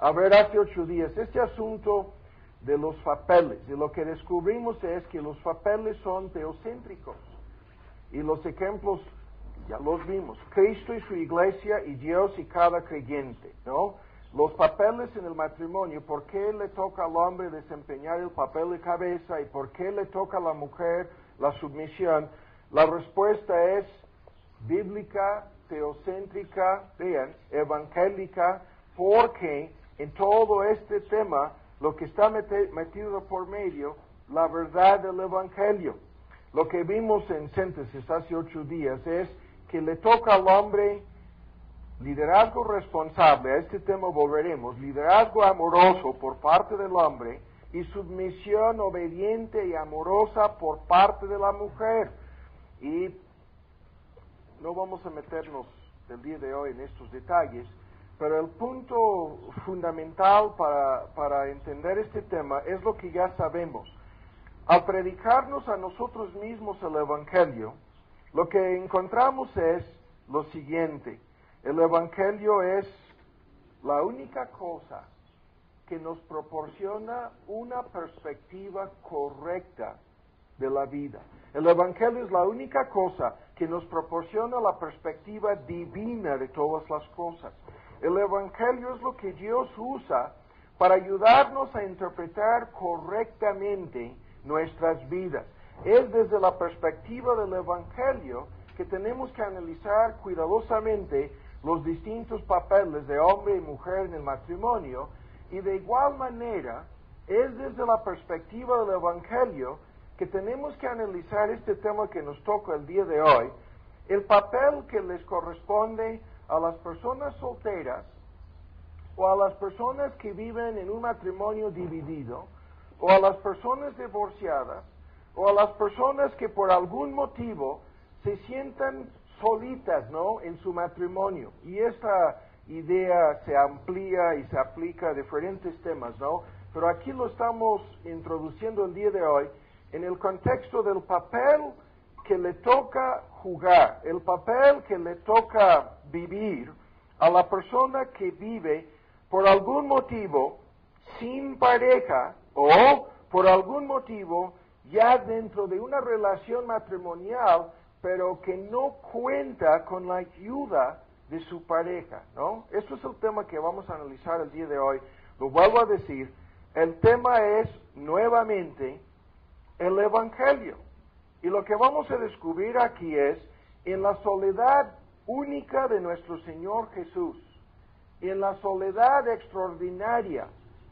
a ver hace 8 días este asunto de los papeles. Y lo que descubrimos es que los papeles son teocéntricos. Y los ejemplos ya los vimos. Cristo y su iglesia y Dios y cada creyente, ¿no? Los papeles en el matrimonio, ¿por qué le toca al hombre desempeñar el papel de cabeza y por qué le toca a la mujer la submisión? La respuesta es bíblica, teocéntrica, vean, evangélica, porque en todo este tema lo que está metido por medio, la verdad del evangelio. Lo que vimos en síntesis hace 8 días es que le toca al hombre liderazgo responsable, a este tema volveremos, liderazgo amoroso por parte del hombre y submisión obediente y amorosa por parte de la mujer. Y no vamos a meternos el día de hoy en estos detalles, pero el punto fundamental para entender este tema es lo que ya sabemos. Al predicarnos a nosotros mismos el Evangelio, lo que encontramos es lo siguiente. El Evangelio es la única cosa que nos proporciona una perspectiva correcta de la vida. El Evangelio es la única cosa que nos proporciona la perspectiva divina de todas las cosas. El Evangelio es lo que Dios usa para ayudarnos a interpretar correctamente nuestras vidas. Es desde la perspectiva del Evangelio que tenemos que analizar cuidadosamente los distintos papeles de hombre y mujer en el matrimonio, y de igual manera es desde la perspectiva del Evangelio que tenemos que analizar este tema que nos toca el día de hoy, el papel que les corresponde a las personas solteras o a las personas que viven en un matrimonio dividido o a las personas divorciadas o a las personas que por algún motivo se sientan solitas, ¿no?, en su matrimonio. Y esta idea se amplía y se aplica a diferentes temas, ¿no? Pero aquí lo estamos introduciendo el día de hoy en el contexto del papel que le toca jugar, el papel que le toca vivir a la persona que vive por algún motivo sin pareja o por algún motivo ya dentro de una relación matrimonial, pero que no cuenta con la ayuda de su pareja, ¿no? Esto es el tema que vamos a analizar el día de hoy. Lo vuelvo a decir, el tema es nuevamente el Evangelio. Y lo que vamos a descubrir aquí es, en la soledad única de nuestro Señor Jesús, en la soledad extraordinaria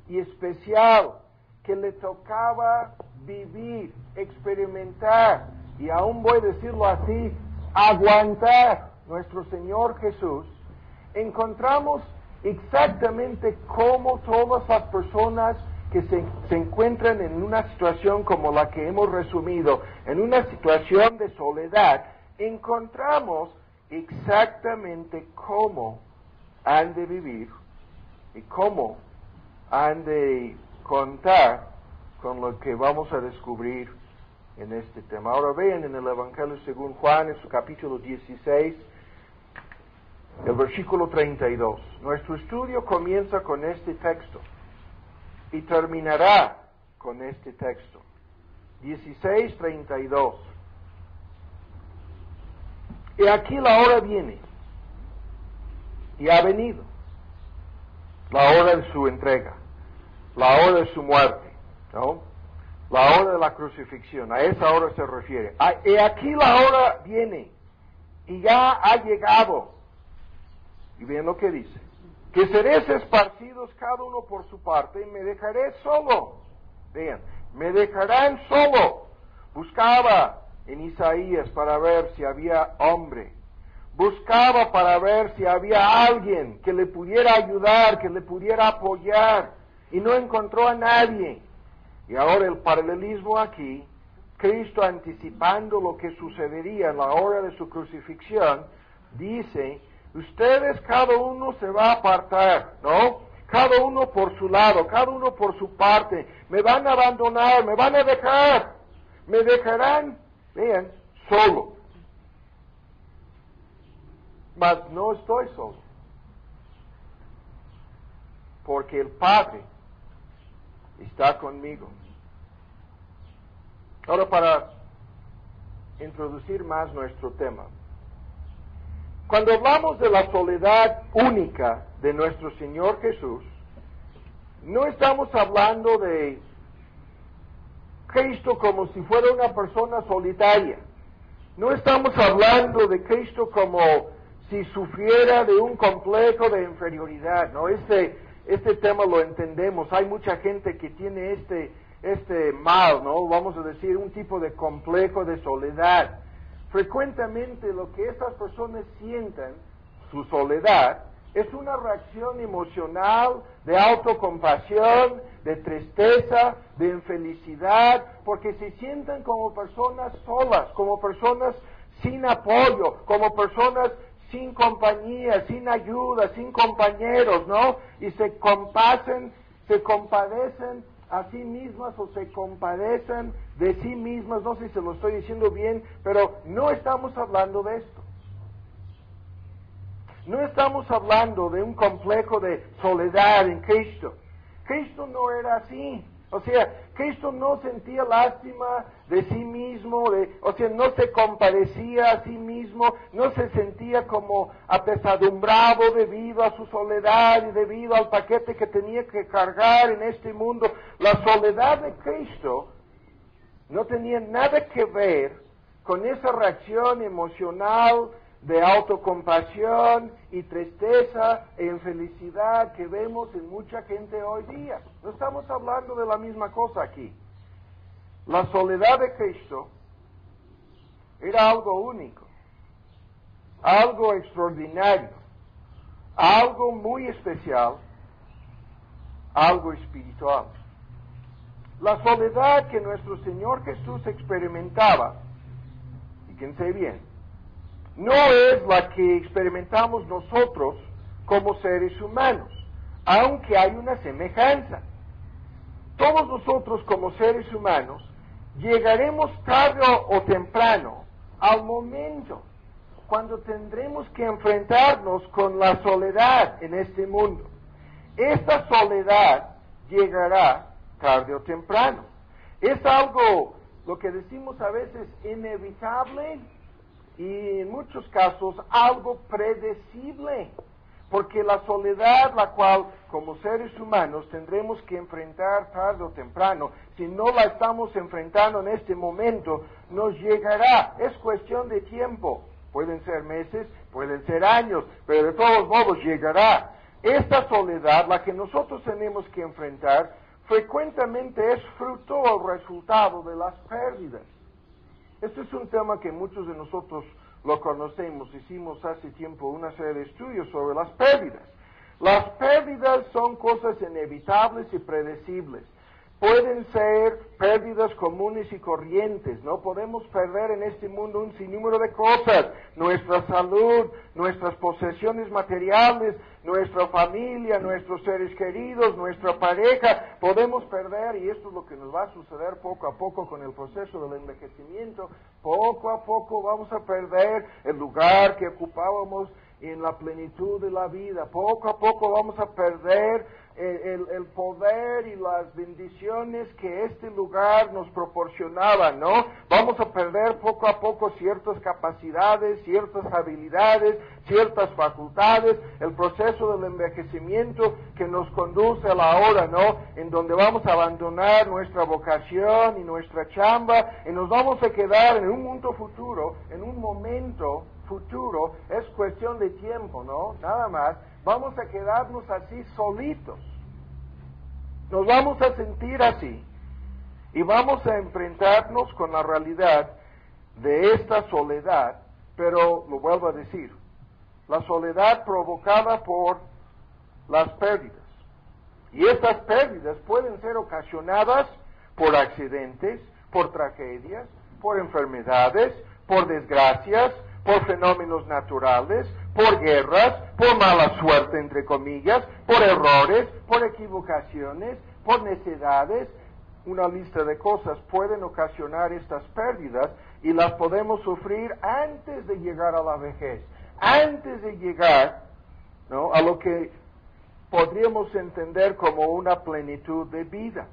y especial que le tocaba vivir, experimentar, y aún voy a decirlo así, aguantar nuestro Señor Jesús, encontramos exactamente cómo todas las personas que se encuentran en una situación como la que hemos resumido, en una situación de soledad, encontramos exactamente cómo han de vivir y cómo han de contar con lo que vamos a descubrir en este tema. Ahora vean en el Evangelio según Juan, en su capítulo 16, el versículo 32. Nuestro estudio comienza con este texto y terminará con este texto. 16:32. Y aquí la hora viene, y ha venido, la hora de su entrega, la hora de su muerte, ¿no? La hora de la crucifixión, a esa hora se refiere. Y aquí la hora viene, y ya ha llegado. Y vean lo que dice, que seréis esparcidos cada uno por su parte, y me dejaré solo. Vean, me dejarán solo. Buscaba en Isaías para ver si había hombre. Buscaba para ver si había alguien que le pudiera ayudar, que le pudiera apoyar, y no encontró a nadie. Y ahora el paralelismo aquí, Cristo anticipando lo que sucedería en la hora de su crucifixión, dice, ustedes cada uno se va a apartar, ¿no? Cada uno por su lado, cada uno por su parte, me van a abandonar, me van a dejar, me dejarán, vean, solo. Mas no estoy solo. porque el Padre está conmigo. Ahora, para introducir más nuestro tema, cuando hablamos de la soledad única de nuestro Señor Jesús, no estamos hablando de Cristo como si fuera una persona solitaria. No estamos hablando de Cristo como si sufriera de un complejo de inferioridad, ¿no? Este tema lo entendemos. Hay mucha gente que tiene este mal, ¿no? Vamos a decir, un tipo de complejo de soledad. Frecuentemente lo que estas personas sienten, su soledad, es una reacción emocional de autocompasión, de tristeza, de infelicidad, porque se sienten como personas solas, como personas sin apoyo, como personas sin compañía, sin ayuda, sin compañeros, ¿no? Y se compadecen a sí mismas o se compadecen de sí mismas, no sé si se lo estoy diciendo bien, pero no estamos hablando de esto. No estamos hablando de un complejo de soledad en Cristo. Cristo no era así. O sea, Cristo no sentía lástima de sí mismo, no se compadecía a sí mismo, no se sentía como apesadumbrado debido a su soledad y debido al paquete que tenía que cargar en este mundo. La soledad de Cristo no tenía nada que ver con esa reacción emocional de autocompasión y tristeza e infelicidad que vemos en mucha gente hoy día. No estamos hablando de la misma cosa aquí. La soledad de Cristo era algo único, algo extraordinario, algo muy especial, algo espiritual. La soledad que nuestro Señor Jesús experimentaba, fíjense bien, no es la que experimentamos nosotros como seres humanos, aunque hay una semejanza. Todos nosotros como seres humanos llegaremos tarde o temprano al momento cuando tendremos que enfrentarnos con la soledad en este mundo. Esta soledad llegará tarde o temprano. Es algo, lo que decimos a veces, inevitable, y en muchos casos algo predecible, porque la soledad, la cual como seres humanos tendremos que enfrentar tarde o temprano, si no la estamos enfrentando en este momento, nos llegará. Es cuestión de tiempo, pueden ser meses, pueden ser años, pero de todos modos llegará. Esta soledad, la que nosotros tenemos que enfrentar, frecuentemente es fruto o resultado de las pérdidas. Este es un tema que muchos de nosotros lo conocemos. Hicimos hace tiempo una serie de estudios sobre las pérdidas. Las pérdidas son cosas inevitables y predecibles. Pueden ser pérdidas comunes y corrientes, ¿no? Podemos perder en este mundo un sinnúmero de cosas. Nuestra salud, nuestras posesiones materiales, nuestra familia, nuestros seres queridos, nuestra pareja. Podemos perder, y esto es lo que nos va a suceder poco a poco con el proceso del envejecimiento. Poco a poco vamos a perder el lugar que ocupábamos en la plenitud de la vida. Poco a poco vamos a perder el poder y las bendiciones que este lugar nos proporcionaba, ¿no? Vamos a perder poco a poco ciertas capacidades, ciertas habilidades, ciertas facultades, el proceso del envejecimiento que nos conduce a la hora, ¿no? En donde vamos a abandonar nuestra vocación y nuestra chamba y nos vamos a quedar en un mundo futuro, en un momento futuro, es cuestión de tiempo, ¿no? Nada más, vamos a quedarnos así solitos. Nos vamos a sentir así y vamos a enfrentarnos con la realidad de esta soledad, pero lo vuelvo a decir, la soledad provocada por las pérdidas. Y estas pérdidas pueden ser ocasionadas por accidentes, por tragedias, por enfermedades, por desgracias, por fenómenos naturales, por guerras, por mala suerte, entre comillas, por errores, por equivocaciones, por necedades. Una lista de cosas pueden ocasionar estas pérdidas y las podemos sufrir antes de llegar a la vejez, antes de llegar, ¿no?, a lo que podríamos entender como una plenitud de vida.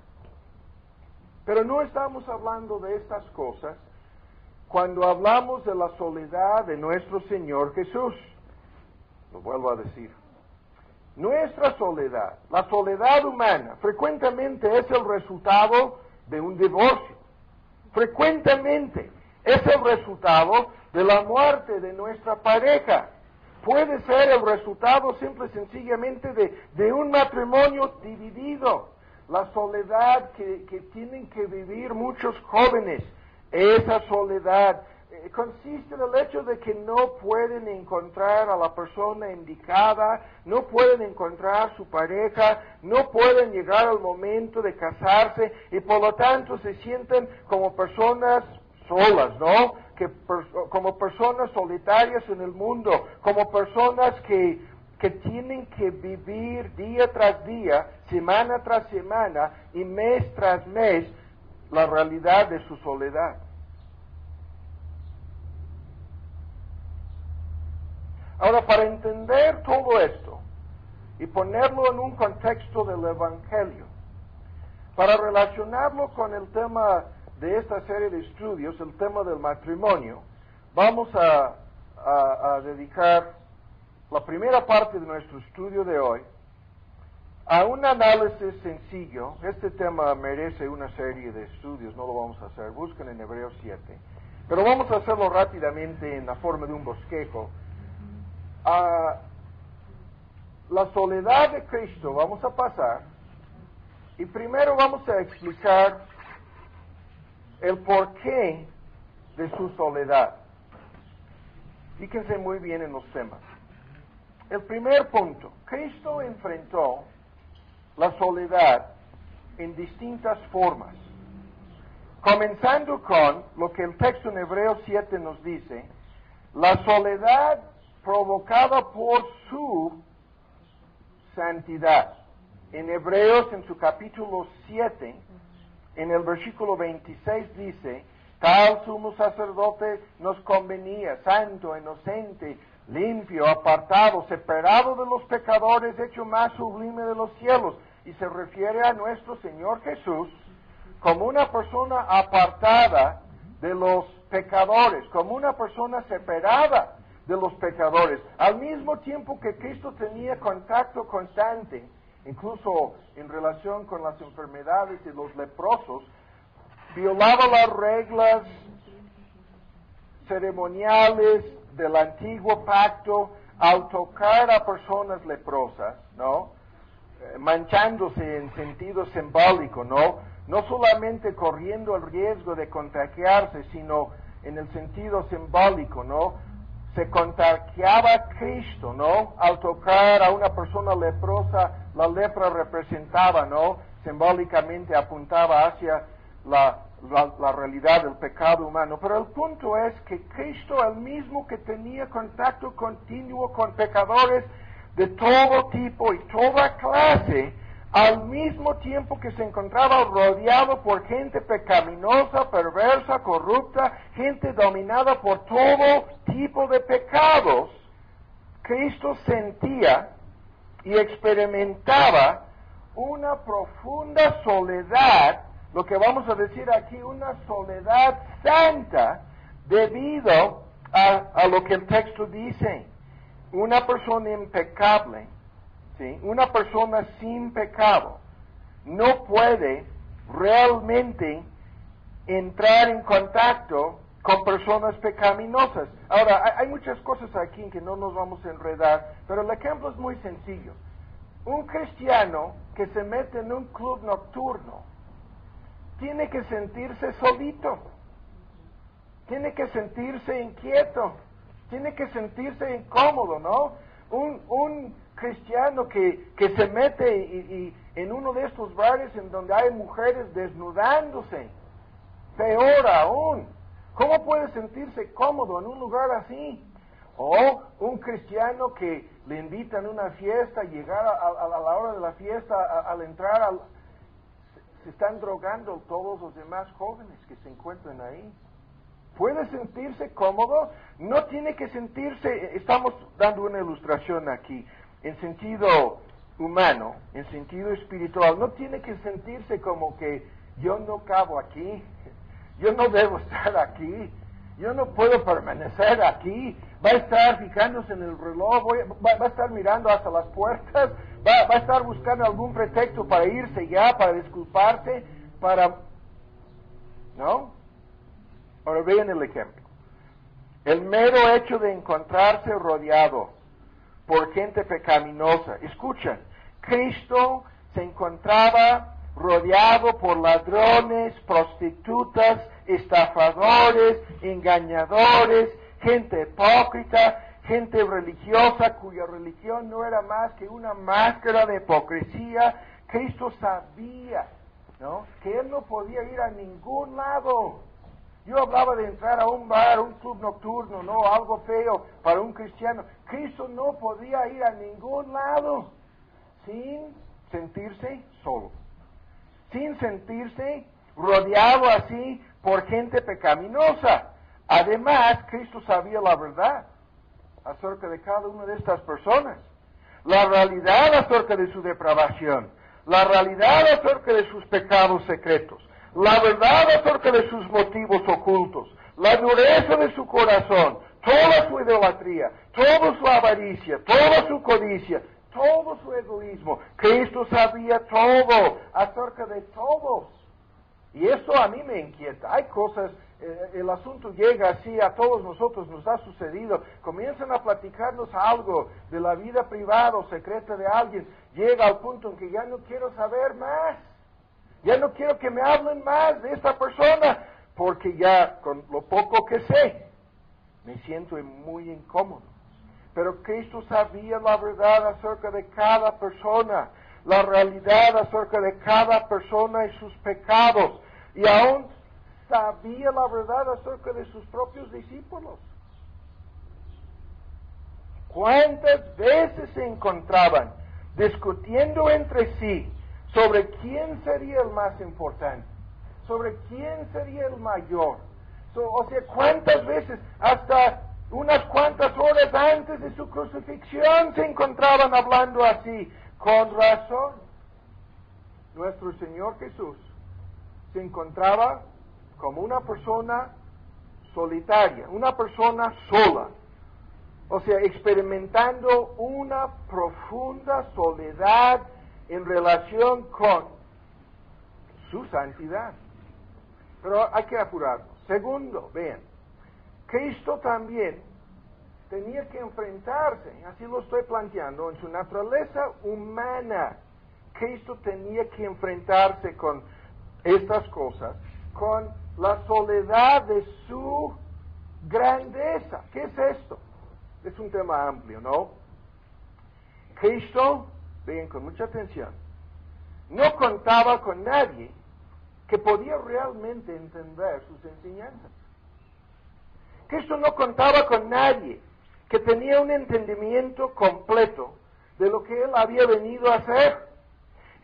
Pero no estamos hablando de estas cosas cuando hablamos de la soledad de nuestro Señor Jesús. Lo vuelvo a decir. Nuestra soledad, la soledad humana, frecuentemente es el resultado de un divorcio. Frecuentemente es el resultado de la muerte de nuestra pareja. Puede ser el resultado simple y sencillamente de un matrimonio dividido. La soledad que tienen que vivir muchos jóvenes, esa soledad consiste en el hecho de que no pueden encontrar a la persona indicada, no pueden encontrar su pareja, no pueden llegar al momento de casarse y por lo tanto se sienten como personas solas, ¿no? Como personas solitarias en el mundo, como personas que tienen que vivir día tras día, semana tras semana y mes tras mes la realidad de su soledad. Ahora, para entender todo esto y ponerlo en un contexto del Evangelio, para relacionarlo con el tema de esta serie de estudios, el tema del matrimonio, vamos a dedicar la primera parte de nuestro estudio de hoy a un análisis sencillo. Este tema merece una serie de estudios, no lo vamos a hacer, busquen en Hebreos 7, pero vamos a hacerlo rápidamente en la forma de un bosquejo. La soledad de Cristo vamos a pasar y primero vamos a explicar el porqué de su soledad. Fíjense muy bien en los temas. El primer punto, Cristo enfrentó la soledad en distintas formas, comenzando con lo que el texto en Hebreos 7 nos dice, la soledad provocada por su santidad. En Hebreos, en su capítulo 7, en el versículo 26 dice, tal sumo sacerdote nos convenía, santo, inocente, limpio, apartado, separado de los pecadores, hecho más sublime de los cielos. Y se refiere a nuestro Señor Jesús como una persona apartada de los pecadores, como una persona separada de los pecadores. Al mismo tiempo que Cristo tenía contacto constante, incluso en relación con las enfermedades de los leprosos, violaba las reglas ceremoniales del antiguo pacto al tocar a personas leprosas, ¿no? Manchándose en sentido simbólico, ¿no? No solamente corriendo el riesgo de contagiarse, sino en el sentido simbólico, ¿no? Se contagiaba a Cristo, ¿no? Al tocar a una persona leprosa, la lepra representaba, ¿no? Simbólicamente apuntaba hacia la realidad del pecado humano. Pero el punto es que Cristo, el mismo que tenía contacto continuo con pecadores de todo tipo y toda clase, al mismo tiempo que se encontraba rodeado por gente pecaminosa, perversa, corrupta, gente dominada por todo tipo de pecados, Cristo sentía y experimentaba una profunda soledad, lo que vamos a decir aquí, una soledad santa, debido a lo que el texto dice. Una persona impecable, ¿sí? Una persona sin pecado, no puede realmente entrar en contacto con personas pecaminosas. Ahora, hay muchas cosas aquí en que no nos vamos a enredar, pero el ejemplo es muy sencillo. Un cristiano que se mete en un club nocturno tiene que sentirse solito, tiene que sentirse inquieto, tiene que sentirse incómodo, ¿no? Un cristiano que se mete en uno de estos bares en donde hay mujeres desnudándose, peor aún, ¿cómo puede sentirse cómodo en un lugar así? O un cristiano que le invitan a una fiesta, llegar a la hora de la fiesta, al entrar, se están drogando todos los demás jóvenes que se encuentran ahí. ¿Puede sentirse cómodo? No tiene que sentirse, estamos dando una ilustración aquí, en sentido humano, en sentido espiritual, no tiene que sentirse como que yo no cabo aquí, yo no debo estar aquí, yo no puedo permanecer aquí, va a estar fijándose en el reloj, va a estar mirando hasta las puertas, va a estar buscando algún pretexto para irse ya, para disculparse, ¿no? Ahora vean el ejemplo. El mero hecho de encontrarse rodeado por gente pecaminosa. Escuchen, Cristo se encontraba rodeado por ladrones, prostitutas, estafadores, engañadores, gente hipócrita, gente religiosa cuya religión no era más que una máscara de hipocresía. Cristo sabía, ¿no?, que Él no podía ir a ningún lado. Yo hablaba de entrar a un bar, un club nocturno, no, algo feo para un cristiano. Cristo no podía ir a ningún lado sin sentirse solo, sin sentirse rodeado así por gente pecaminosa. Además, Cristo sabía la verdad acerca de cada una de estas personas, la realidad acerca de su depravación, la realidad acerca de sus pecados secretos, la verdad acerca de sus motivos ocultos, la dureza de su corazón, toda su idolatría, toda su avaricia, toda su codicia, todo su egoísmo. Cristo sabía todo acerca de todos. Y eso a mí me inquieta. Hay cosas, el asunto llega así, a todos nosotros nos ha sucedido. Comienzan a platicarnos algo de la vida privada o secreta de alguien. Llega al punto en que ya no quiero saber más. Ya no quiero que me hablen más de esta persona, porque ya con lo poco que sé, me siento muy incómodo. Pero Cristo sabía la verdad acerca de cada persona, la realidad acerca de cada persona y sus pecados, y aún sabía la verdad acerca de sus propios discípulos. ¿Cuántas veces se encontraban discutiendo entre sí sobre quién sería el más importante, sobre quién sería el mayor? O sea, ¿cuántas veces, hasta unas cuantas horas antes de su crucifixión, se encontraban hablando así? Con razón, nuestro Señor Jesús se encontraba como una persona solitaria, una persona sola. O sea, experimentando una profunda soledad en relación con su santidad. Pero hay que apurarnos. Segundo, vean, Cristo también tenía que enfrentarse, así lo estoy planteando, en su naturaleza humana. Cristo tenía que enfrentarse con estas cosas, con la soledad de su grandeza. ¿Qué es esto? Es un tema amplio, ¿no? Cristo, vean con mucha atención, no contaba con nadie que podía realmente entender sus enseñanzas. Cristo no contaba con nadie que tenía un entendimiento completo de lo que Él había venido a hacer.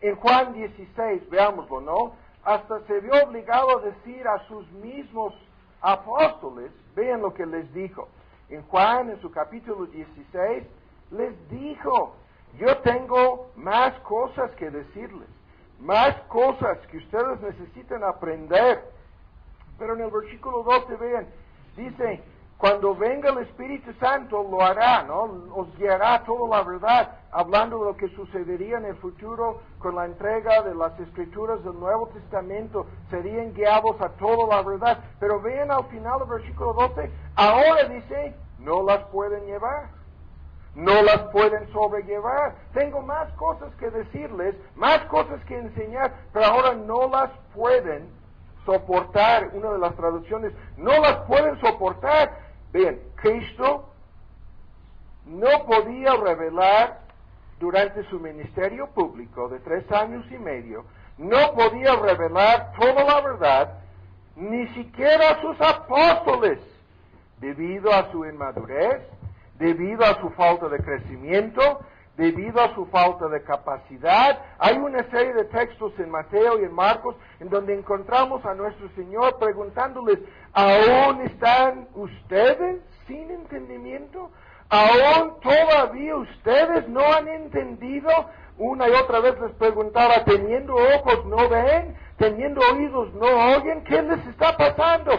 En Juan 16, veámoslo, ¿no? Hasta se vio obligado a decir a sus mismos apóstoles, vean lo que les dijo. En Juan, en su capítulo 16, les dijo, yo tengo más cosas que decirles, más cosas que ustedes necesitan aprender. Pero en el versículo 12, vean, dice, cuando venga el Espíritu Santo lo hará, ¿no? Os guiará toda la verdad, hablando de lo que sucedería en el futuro con la entrega de las Escrituras del Nuevo Testamento, serían guiados a toda la verdad. Pero vean al final del versículo 12, ahora dice, no las pueden llevar, no las pueden sobrellevar. Tengo más cosas que decirles, más cosas que enseñar, pero ahora no las pueden soportar. Una de las traducciones, no las pueden soportar. Bien, Cristo no podía revelar durante su ministerio público de 3 años y medio, no podía revelar toda la verdad, ni siquiera a sus apóstoles, debido a su inmadurez, debido a su falta de crecimiento, debido a su falta de capacidad. Hay una serie de textos en Mateo y en Marcos en donde encontramos a nuestro Señor preguntándoles, ¿aún están ustedes sin entendimiento? ¿Aún todavía ustedes no han entendido? una y otra vez les preguntaba, teniendo ojos no ven, teniendo oídos no oyen, ¿qué les está pasando?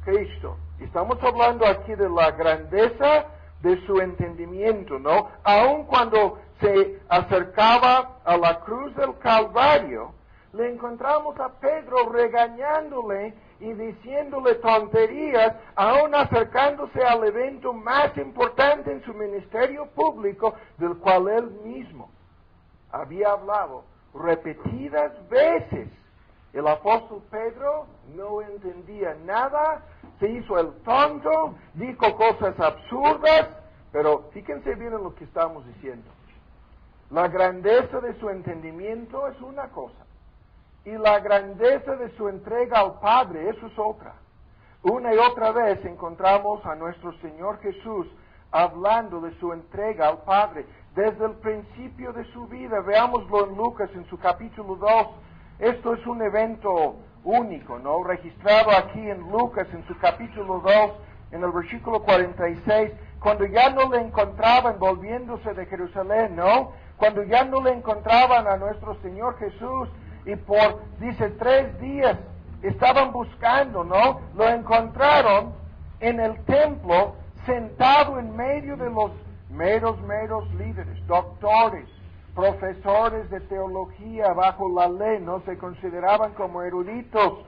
Cristo. Estamos hablando aquí de la grandeza de su entendimiento, ¿no? Aun cuando se acercaba a la cruz del Calvario, le encontramos a Pedro regañándole y diciéndole tonterías, aún acercándose al evento más importante en su ministerio público, del cual él mismo había hablado repetidas veces. El apóstol Pedro no entendía nada, se hizo el tonto, dijo cosas absurdas, pero fíjense bien en lo que estamos diciendo. La grandeza de su entendimiento es una cosa, y la grandeza de su entrega al Padre, eso es otra. Una y otra vez encontramos a nuestro Señor Jesús hablando de su entrega al Padre desde el principio de su vida. Veámoslo en Lucas en su capítulo 2. Esto es un evento único, ¿no? Registrado aquí en Lucas en su capítulo 2, en el versículo 46, cuando ya no le encontraban volviéndose de Jerusalén, ¿no? Cuando ya no le encontraban a nuestro Señor Jesús, y dice, 3 días estaban buscando, ¿no? Lo encontraron en el templo, sentado en medio de los meros líderes, doctores, profesores de teología bajo la ley, ¿no? Se consideraban como eruditos,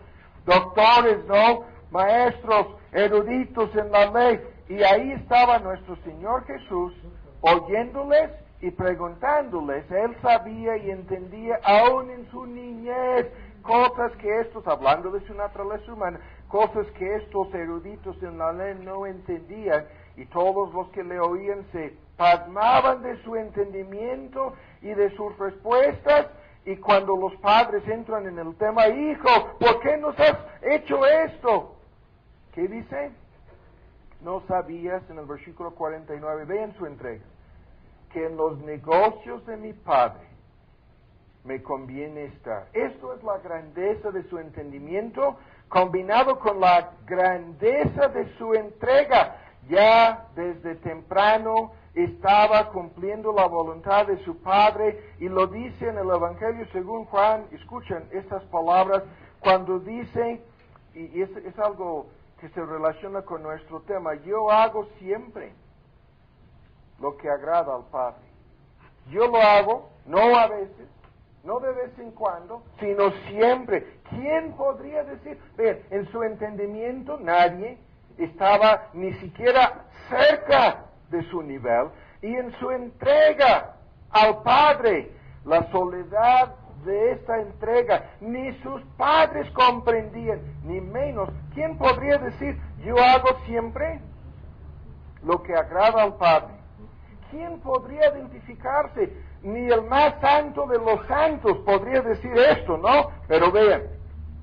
doctores, ¿no? Maestros, eruditos en la ley. Y ahí estaba nuestro Señor Jesús, oyéndoles y preguntándoles. Él sabía y entendía, aún en su niñez, cosas que estos, hablando de su naturaleza humana, cosas que estos eruditos en la ley no entendían, y todos los que le oían se pasmaban de su entendimiento y de sus respuestas. Y cuando los padres entran en el tema, hijo, ¿por qué nos has hecho esto? ¿Qué dice? No sabías, en el versículo 49, vean su entrega, que en los negocios de mi Padre me conviene estar. Esto es la grandeza de su entendimiento, combinado con la grandeza de su entrega. Ya desde temprano estaba cumpliendo la voluntad de su Padre, y lo dice en el Evangelio según Juan. Escuchen estas palabras cuando dice, y es algo que se relaciona con nuestro tema: yo hago siempre lo que agrada al Padre. Yo lo hago, no a veces, no de vez en cuando, sino siempre. ¿Quién podría decir? Vean, en su entendimiento nadie estaba ni siquiera cerca de su nivel, y en su entrega al Padre, la soledad de esta entrega, ni sus padres comprendían, ni menos. ¿Quién podría decir, yo hago siempre lo que agrada al Padre? ¿Quién podría identificarse? Ni el más santo de los santos podría decir esto, ¿no? Pero vean,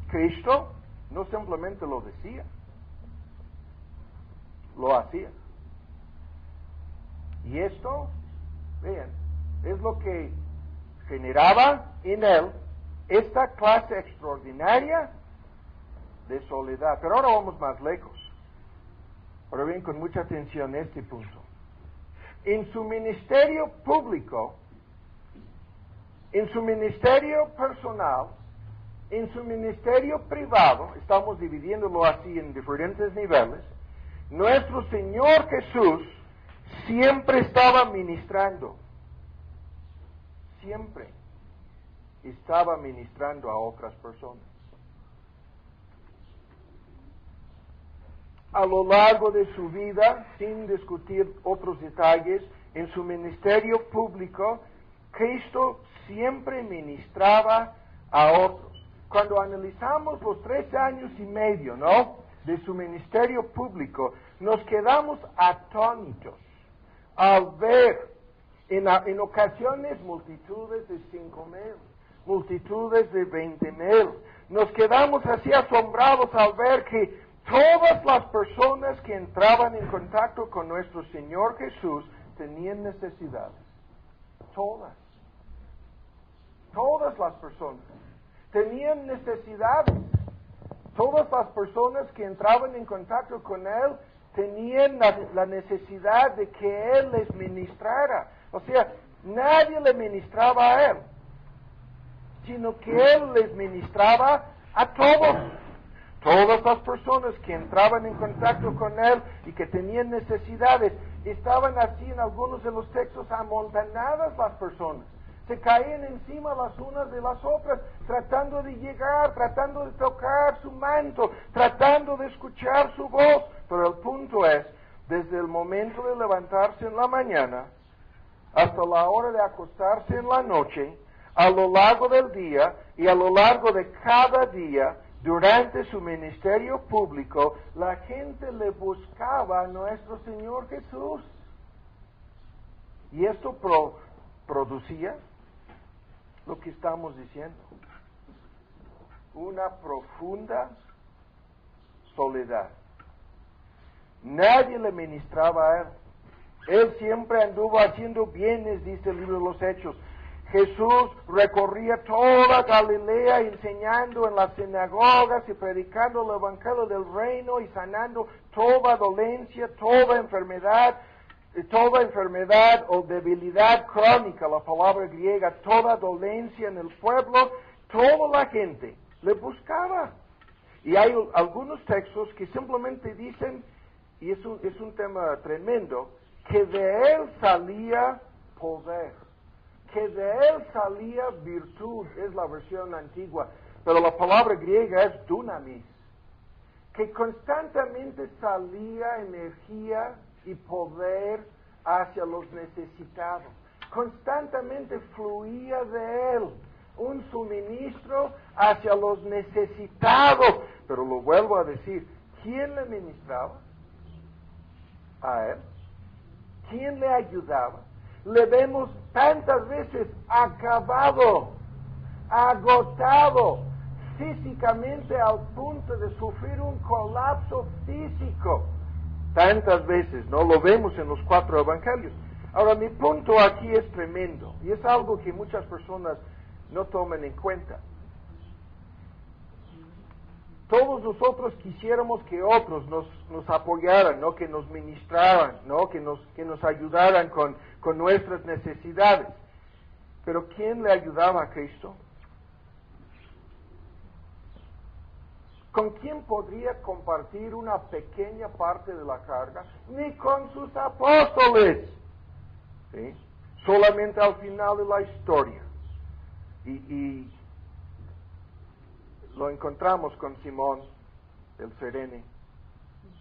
Cristo no simplemente lo decía, lo hacía. Y esto, vean, es lo que generaba en él esta clase extraordinaria de soledad. Pero ahora vamos más lejos. Ahora bien, con mucha atención este punto. En su ministerio público, en su ministerio personal, en su ministerio privado, estamos dividiéndolo así en diferentes niveles, nuestro Señor Jesús siempre estaba ministrando. Siempre estaba ministrando a otras personas. A lo largo de su vida, sin discutir otros detalles, en su ministerio público, Cristo siempre ministraba a otros. Cuando analizamos los 3 años y medio, ¿no?, de su ministerio público, nos quedamos atónitos al ver en ocasiones multitudes de 5,000, multitudes de 20,000. Nos quedamos así asombrados al ver que todas las personas que entraban en contacto con nuestro Señor Jesús tenían necesidades. Todas las personas tenían necesidades. Todas las personas que entraban en contacto con Él tenían la necesidad de que Él les ministrara. O sea, Nadie le ministraba a él, sino que él les ministraba a todos. Todas las personas que entraban en contacto con él y que tenían necesidades, estaban así en algunos de los textos amontonadas las personas. Se caían encima las unas de las otras, tratando de llegar, tratando de tocar su manto, tratando de escuchar su voz. Pero el punto es, desde el momento de levantarse en la mañana hasta la hora de acostarse en la noche, a lo largo del día y a lo largo de cada día, durante su ministerio público, la gente le buscaba a nuestro Señor Jesús. Y esto producía lo que estamos diciendo, una profunda soledad. Nadie le ministraba a él. Él siempre anduvo haciendo bienes, dice el libro de los Hechos. Jesús recorría toda Galilea enseñando en las sinagogas y predicando el evangelio del reino y sanando toda dolencia, toda enfermedad o debilidad crónica, la palabra griega, toda dolencia en el pueblo. Toda la gente le buscaba. Y hay algunos textos que simplemente dicen, y es un tema tremendo, que de él salía poder, que de él salía virtud, es la versión antigua, pero la palabra griega es dunamis, que constantemente salía energía y poder hacia los necesitados, constantemente fluía de él un suministro hacia los necesitados. Pero lo vuelvo a decir, ¿quién le ministraba? A él. ¿Quién le ayudaba? Le vemos tantas veces acabado, agotado, físicamente al punto de sufrir un colapso físico. Tantas veces, ¿no? Lo vemos en los 4 evangelios. Ahora, mi punto aquí es tremendo, y es algo que muchas personas no toman en cuenta. Todos nosotros quisiéramos que otros nos apoyaran, ¿no? Que nos ministraran, ¿no? Que nos ayudaran con nuestras necesidades. Pero ¿quién le ayudaba a Cristo? ¿Con quién podría compartir una pequeña parte de la carga? Ni con sus apóstoles. ¿Sí? Solamente al final de la historia. Y lo encontramos con Simón el Cirene.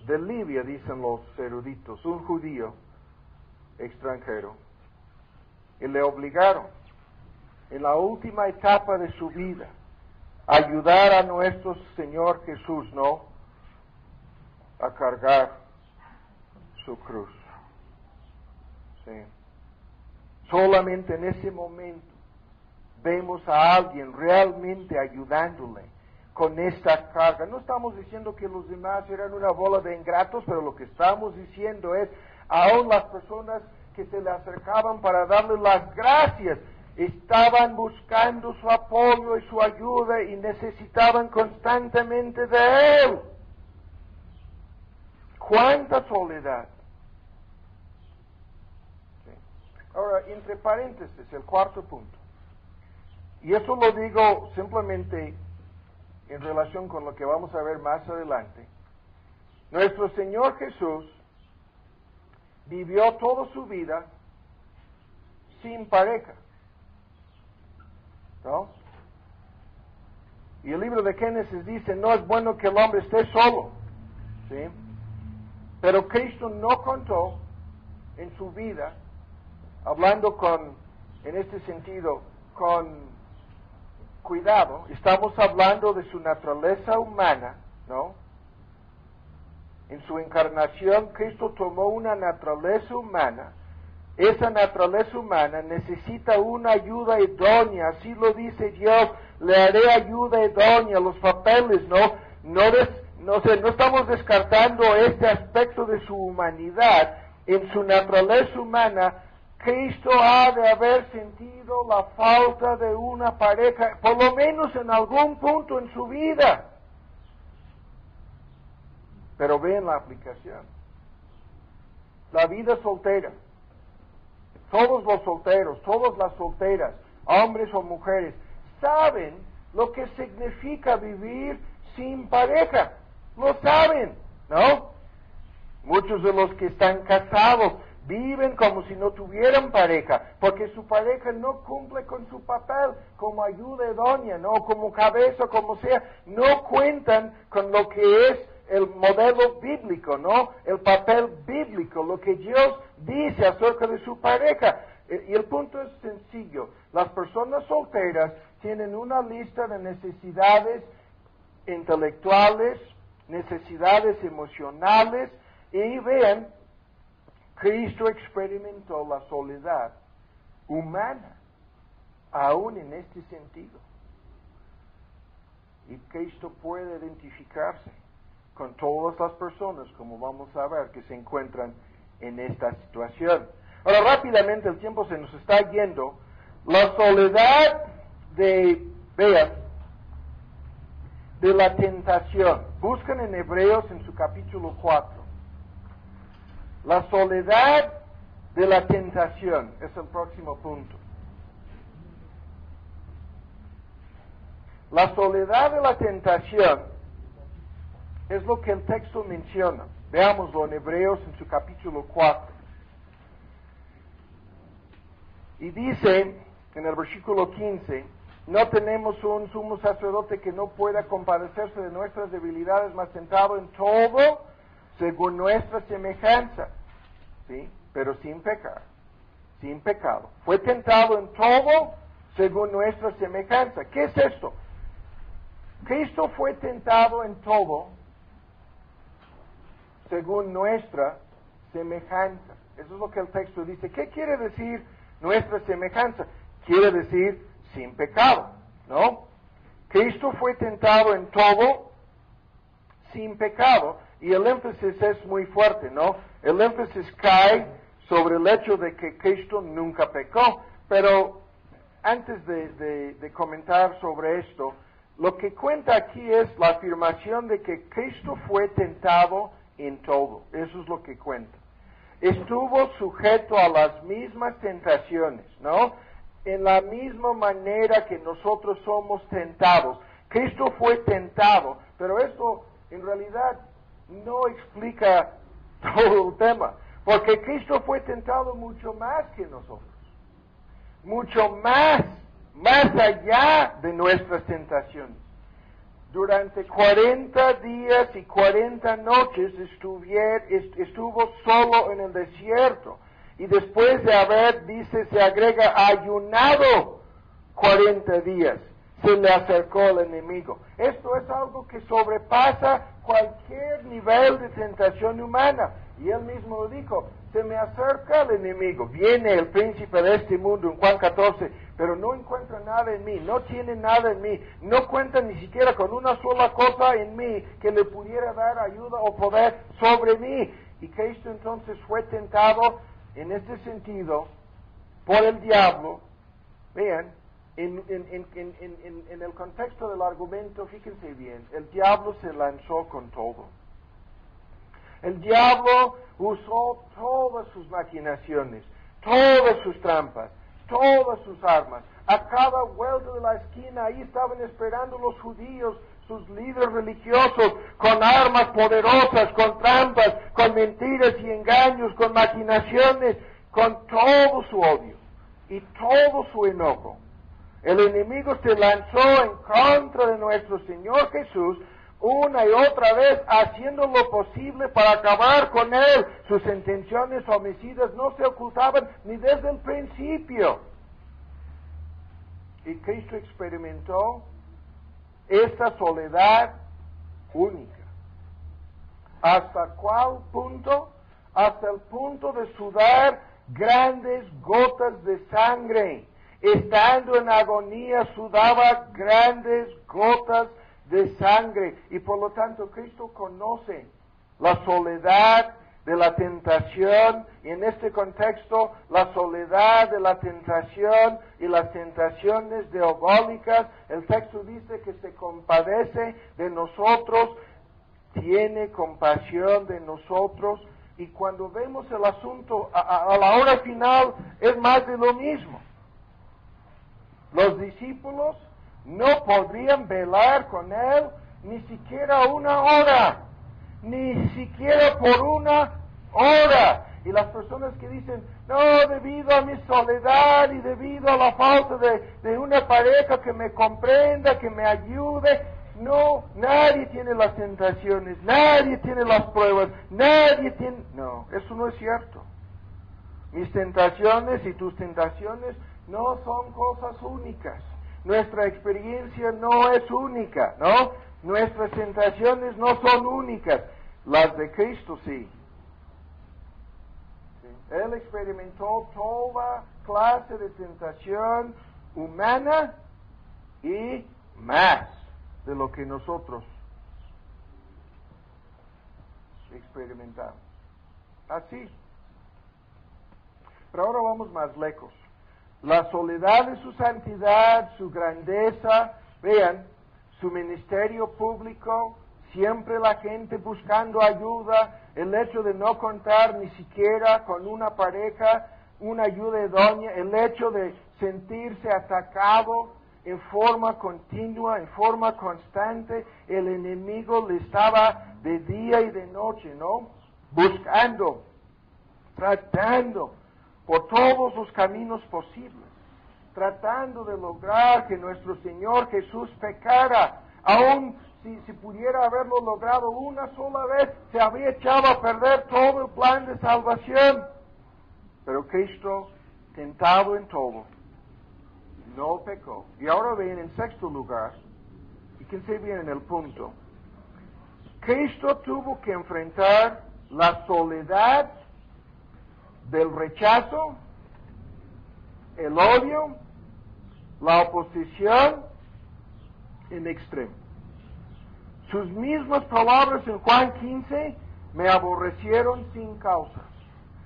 De Libia, dicen los eruditos, un judío extranjero. Y le obligaron, en la última etapa de su vida, a ayudar a nuestro Señor Jesús, ¿no? A cargar su cruz. Sí. Solamente en ese momento vemos a alguien realmente ayudándole con esta carga. No estamos diciendo que los demás eran una bola de ingratos, pero lo que estamos diciendo es, aún las personas que se le acercaban para darle las gracias, estaban buscando su apoyo y su ayuda y necesitaban constantemente de él. ¡Cuánta soledad! Sí. Ahora, entre paréntesis, el 4º punto. Y eso lo digo simplemente en relación con lo que vamos a ver más adelante. Nuestro Señor Jesús vivió toda su vida sin pareja, ¿no? Y el libro de Génesis dice, no es bueno que el hombre esté solo, ¿sí? Pero Cristo no contó en su vida, hablando en este sentido, con cuidado, estamos hablando de su naturaleza humana, ¿no? En su encarnación, Cristo tomó una naturaleza humana. Esa naturaleza humana necesita una ayuda idónea, así lo dice Dios, le haré ayuda idónea, los papeles, ¿no? No estamos descartando este aspecto de su humanidad. En su naturaleza humana, Cristo ha de haber sentido la falta de una pareja, por lo menos en algún punto en su vida. Pero vean la aplicación. La vida soltera. todos los solteros, todas las solteras, hombres o mujeres, saben lo que significa vivir sin pareja. Lo saben, ¿no? Muchos de los que están casados viven como si no tuvieran pareja, porque su pareja no cumple con su papel como ayuda idónea, ¿no? Como cabeza, como sea, no cuentan con lo que es el modelo bíblico, ¿no? El papel bíblico, lo que Dios dice acerca de su pareja. Y el punto es sencillo. Las personas solteras tienen una lista de necesidades intelectuales, necesidades emocionales, y vean, Cristo experimentó la soledad humana, aún en este sentido. Y Cristo puede identificarse con todas las personas, como vamos a ver, que se encuentran en esta situación. Ahora, rápidamente, el tiempo se nos está yendo. La soledad de la tentación. Buscan en Hebreos en su capítulo 4. La soledad de la tentación es el próximo punto. La soledad de la tentación es lo que el texto menciona. Veámoslo en Hebreos en su capítulo 4. Y dice en el versículo 15, no tenemos un sumo sacerdote que no pueda compadecerse de nuestras debilidades, mas tentado en todo según nuestra semejanza, ¿sí? Pero sin pecar, sin pecado. Fue tentado en todo según nuestra semejanza. ¿Qué es esto? Cristo fue tentado en todo según nuestra semejanza. Eso es lo que el texto dice. ¿Qué quiere decir nuestra semejanza? Quiere decir sin pecado, ¿no? Cristo fue tentado en todo sin pecado. Y el énfasis es muy fuerte, ¿no? El énfasis cae sobre el hecho de que Cristo nunca pecó. Pero antes de comentar sobre esto, lo que cuenta aquí es la afirmación de que Cristo fue tentado en todo. Eso es lo que cuenta. Estuvo sujeto a las mismas tentaciones, ¿no? En la misma manera que nosotros somos tentados. Cristo fue tentado, pero esto en realidad no explica todo el tema, porque Cristo fue tentado mucho más que nosotros, mucho más allá de nuestras tentaciones. Durante 40 días y 40 noches estuvo solo en el desierto, y después de haber, dice, se agrega, ayunado 40 días, se le acercó el enemigo. Esto es algo que sobrepasa cualquier nivel de tentación humana. Y él mismo lo dijo, se me acerca el enemigo, viene el príncipe de este mundo en Juan 14, pero no encuentra nada en mí, no tiene nada en mí, no cuenta ni siquiera con una sola cosa en mí que le pudiera dar ayuda o poder sobre mí. Y Cristo entonces fue tentado en este sentido por el diablo. Vean, en el contexto del argumento, fíjense bien, el diablo se lanzó con todo. El diablo usó todas sus maquinaciones, todas sus trampas, todas sus armas. A cada vuelta de la esquina, ahí estaban esperando los judíos, sus líderes religiosos, con armas poderosas, con trampas, con mentiras y engaños, con maquinaciones, con todo su odio y todo su enojo. El enemigo se lanzó en contra de nuestro Señor Jesús una y otra vez, haciendo lo posible para acabar con él. Sus intenciones homicidas no se ocultaban ni desde el principio. Y Cristo experimentó esta soledad única. ¿Hasta cuál punto? Hasta el punto de sudar grandes gotas de sangre. Estando en agonía, sudaba grandes gotas de sangre. Y por lo tanto, Cristo conoce la soledad de la tentación, y en este contexto, la soledad de la tentación y las tentaciones diabólicas. El texto dice que se compadece de nosotros, tiene compasión de nosotros, y cuando vemos el asunto a la hora final es más de lo mismo. Los discípulos no podrían velar con él ni siquiera una hora, ni siquiera por una hora. Y las personas que dicen, no, debido a mi soledad y debido a la falta de una pareja que me comprenda, que me ayude, no, nadie tiene las tentaciones, nadie tiene las pruebas, nadie tiene... No, eso no es cierto. Mis tentaciones y tus tentaciones no son cosas únicas. Nuestra experiencia no es única, ¿no? Nuestras tentaciones no son únicas. Las de Cristo sí. Él experimentó toda clase de tentación humana y más de lo que nosotros experimentamos. Así. Pero ahora vamos más lejos. La soledad de su santidad, su grandeza, vean, su ministerio público, siempre la gente buscando ayuda, el hecho de no contar ni siquiera con una pareja, una ayuda idónea, el hecho de sentirse atacado en forma continua, en forma constante, el enemigo le estaba de día y de noche, ¿no? Buscando, tratando por todos los caminos posibles, tratando de lograr que nuestro Señor Jesús pecara, aún si pudiera haberlo logrado una sola vez, se habría echado a perder todo el plan de salvación. Pero Cristo, tentado en todo, no pecó. Y ahora ven en sexto lugar, y fíjense bien en el punto, Cristo tuvo que enfrentar la soledad del rechazo, el odio, la oposición en extremo. Sus mismas palabras en Juan 15, me aborrecieron sin causa,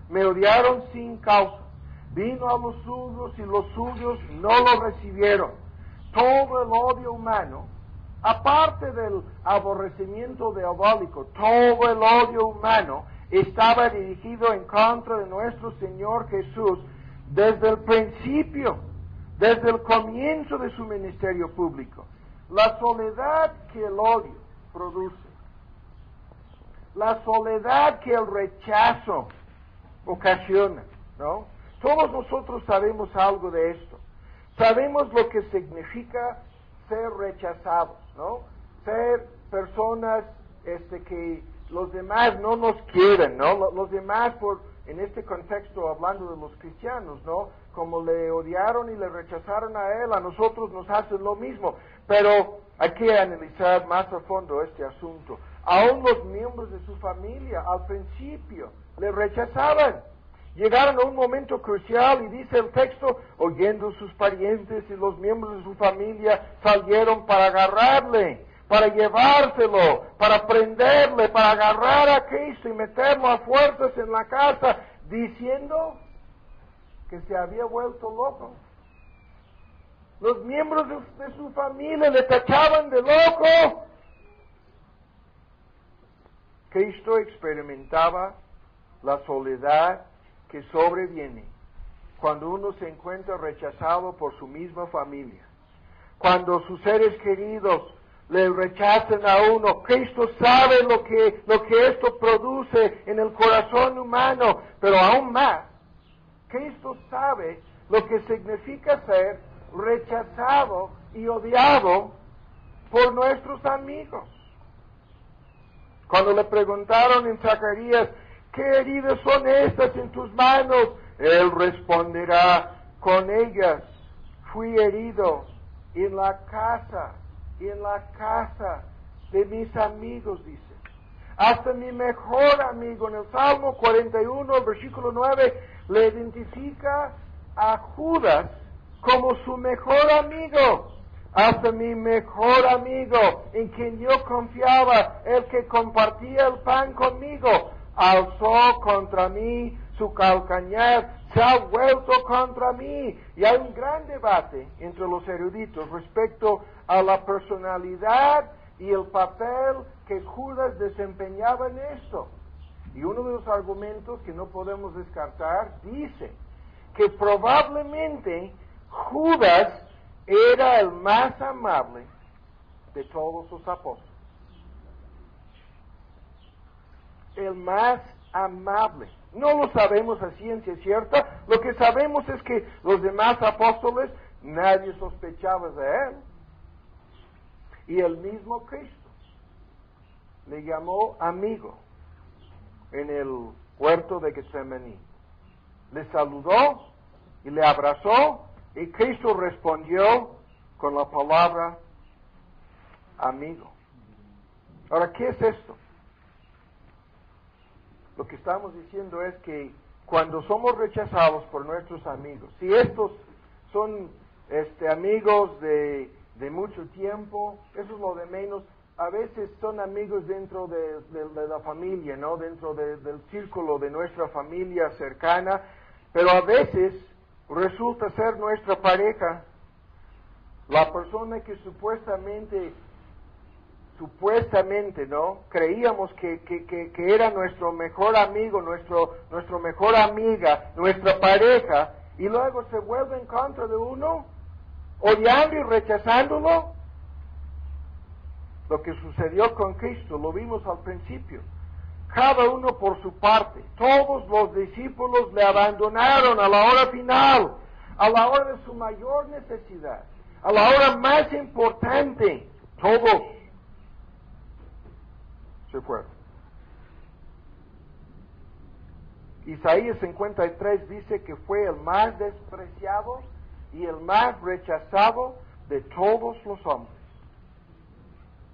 me odiaron sin causa. Vino a los suyos y los suyos no lo recibieron. Todo el odio humano, aparte del aborrecimiento diabólico, todo el odio humano estaba dirigido en contra de nuestro Señor Jesús desde el principio, desde el comienzo de su ministerio público. La soledad que el odio produce, la soledad que el rechazo ocasiona, ¿no? Todos nosotros sabemos algo de esto. Sabemos lo que significa ser rechazados, ¿no? Ser personas que los demás no nos quieren, ¿no? Los demás, en este contexto, hablando de los cristianos, ¿no? Como le odiaron y le rechazaron a él, a nosotros nos hacen lo mismo. Pero hay que analizar más a fondo este asunto. Aún los miembros de su familia, al principio, le rechazaban. Llegaron a un momento crucial y dice el texto, oyendo sus parientes y los miembros de su familia salieron para agarrarle, para llevárselo, para prenderle, para agarrar a Cristo y meterlo a fuerzas en la casa, diciendo que se había vuelto loco. Los miembros de su familia le tachaban de loco. Cristo experimentaba la soledad que sobreviene cuando uno se encuentra rechazado por su misma familia. Cuando sus seres queridos le rechazan a uno, Cristo sabe lo que esto produce en el corazón humano, pero aún más, Cristo sabe lo que significa ser rechazado y odiado por nuestros amigos. Cuando le preguntaron en Zacarías, ¿qué heridas son estas en tus manos? Él responderá, con ellas fui herido en la casa de mis amigos, dice. Hasta mi mejor amigo, en el Salmo 41, el versículo 9, le identifica a Judas como su mejor amigo. Hasta mi mejor amigo, en quien yo confiaba, el que compartía el pan conmigo, alzó contra mí su calcañar, se ha vuelto contra mí. Y hay un gran debate entre los eruditos respecto a la personalidad y el papel que Judas desempeñaba en esto. Y uno de los argumentos que no podemos descartar dice que probablemente Judas era el más amable de todos los apóstoles. El más amable. No lo sabemos a ciencia cierta. Lo que sabemos es que los demás apóstoles, nadie sospechaba de él. Y el mismo Cristo le llamó amigo en el huerto de Getsemaní. Le saludó y le abrazó, y Cristo respondió con la palabra amigo. Ahora, ¿qué es esto? Lo que estamos diciendo es que cuando somos rechazados por nuestros amigos, si estos son amigos de mucho tiempo, eso es lo de menos. A veces son amigos dentro de la familia, ¿no? Dentro del círculo de nuestra familia cercana, pero a veces resulta ser nuestra pareja, la persona que supuestamente, ¿no? Creíamos que era nuestro mejor amigo, nuestro mejor amiga, nuestra pareja, y luego se vuelve en contra de uno, odiando y rechazándolo. Lo que sucedió con Cristo, lo vimos al principio. Cada uno por su parte. Todos los discípulos le abandonaron a la hora final, a la hora de su mayor necesidad, a la hora más importante. Todos se fueron. Isaías 53 dice que fue el más despreciado y el más rechazado de todos los hombres.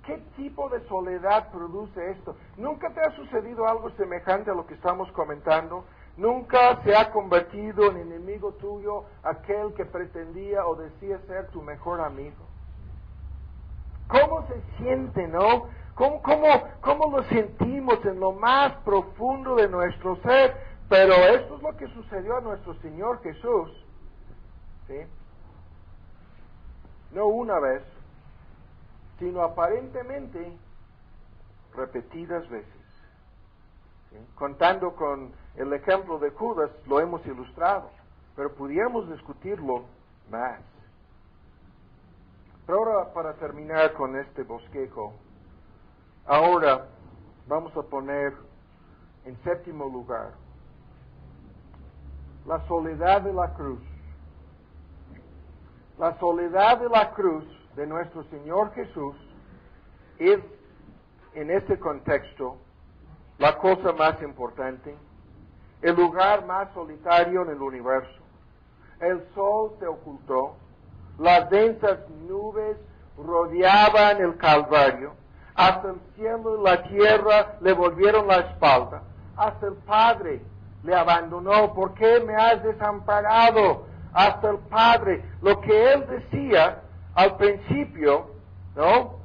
¿Qué tipo de soledad produce esto? ¿Nunca te ha sucedido algo semejante a lo que estamos comentando? ¿Nunca se ha convertido en enemigo tuyo aquel que pretendía o decía ser tu mejor amigo? ¿Cómo se siente, no? ¿Cómo lo sentimos en lo más profundo de nuestro ser? Pero esto es lo que sucedió a nuestro Señor Jesús, ¿sí? No una vez, sino aparentemente repetidas veces. ¿Sí? Contando con el ejemplo de Judas, lo hemos ilustrado, pero pudiéramos discutirlo más. Pero ahora, para terminar con este bosquejo, ahora vamos a poner en séptimo lugar la soledad de la cruz. La soledad de la cruz de nuestro Señor Jesús es, en este contexto, la cosa más importante, el lugar más solitario en el universo. El sol se ocultó, las densas nubes rodeaban el Calvario, hasta el cielo y la tierra le volvieron la espalda, hasta el Padre le abandonó. ¿Por qué me has desamparado? Hasta el Padre, lo que él decía al principio, ¿no?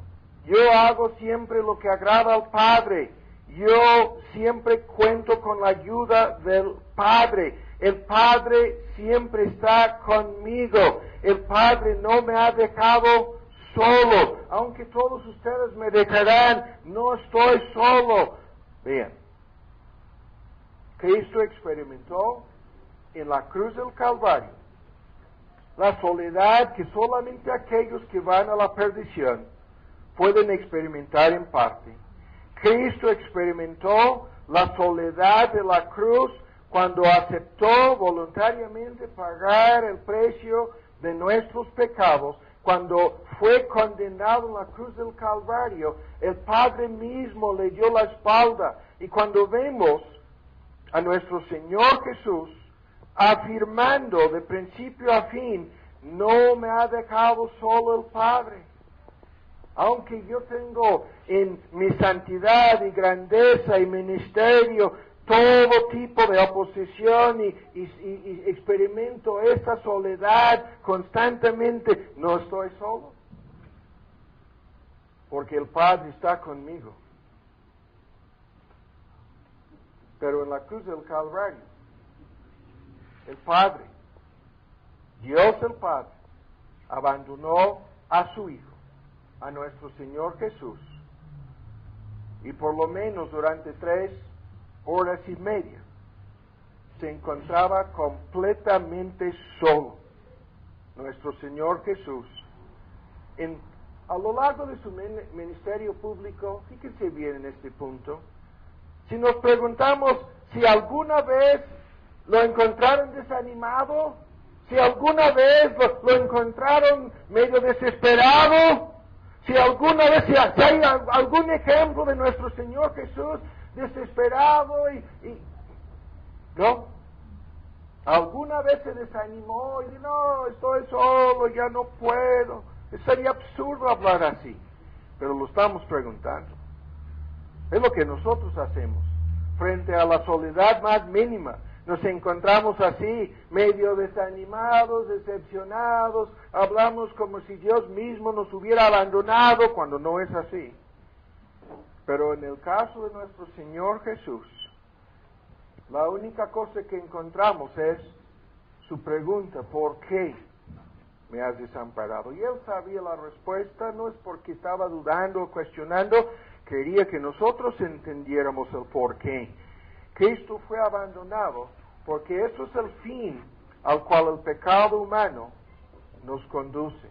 Yo hago siempre lo que agrada al Padre. Yo siempre cuento con la ayuda del Padre. El Padre siempre está conmigo. El Padre no me ha dejado solo. Aunque todos ustedes me dejarán, no estoy solo. Bien. Cristo experimentó en la cruz del Calvario la soledad que solamente aquellos que van a la perdición pueden experimentar en parte. Cristo experimentó la soledad de la cruz cuando aceptó voluntariamente pagar el precio de nuestros pecados. Cuando fue condenado en la cruz del Calvario, el Padre mismo le dio la espalda. Y cuando vemos a nuestro Señor Jesús afirmando de principio a fin, no me ha dejado solo el Padre. Aunque yo tengo en mi santidad y grandeza y ministerio todo tipo de oposición y experimento esta soledad constantemente, no estoy solo. Porque el Padre está conmigo. Pero en la cruz del Calvario, el Padre, Dios el Padre, abandonó a su Hijo, a nuestro Señor Jesús, y por lo menos durante 3 horas y media, se encontraba completamente solo. Nuestro Señor Jesús, a lo largo de su ministerio público, fíjense bien en este punto, si nos preguntamos si alguna vez lo encontraron desanimado, si alguna vez lo encontraron medio desesperado, si alguna vez si hay algún ejemplo de nuestro Señor Jesús desesperado ¿no? ¿Alguna vez se desanimó y dijo, no, estoy solo, ya no puedo? Sería absurdo hablar así, pero lo estamos preguntando. Es lo que nosotros hacemos. Frente a la soledad más mínima, nos encontramos así, medio desanimados, decepcionados, hablamos como si Dios mismo nos hubiera abandonado, cuando no es así. Pero en el caso de nuestro Señor Jesús, la única cosa que encontramos es su pregunta, ¿por qué me has desamparado? Y él sabía la respuesta, no es porque estaba dudando o cuestionando, quería que nosotros entendiéramos el por qué. Cristo fue abandonado porque eso es el fin al cual el pecado humano nos conduce.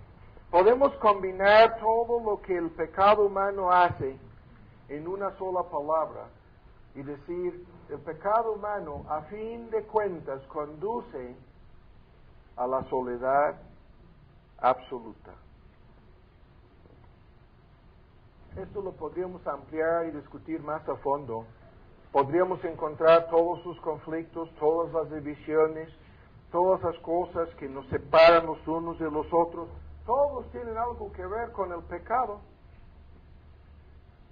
Podemos combinar todo lo que el pecado humano hace en una sola palabra y decir, el pecado humano a fin de cuentas conduce a la soledad absoluta. Esto lo podríamos ampliar y discutir más a fondo. Podríamos encontrar todos sus conflictos, todas las divisiones, todas las cosas que nos separan los unos de los otros. Todos tienen algo que ver con el pecado.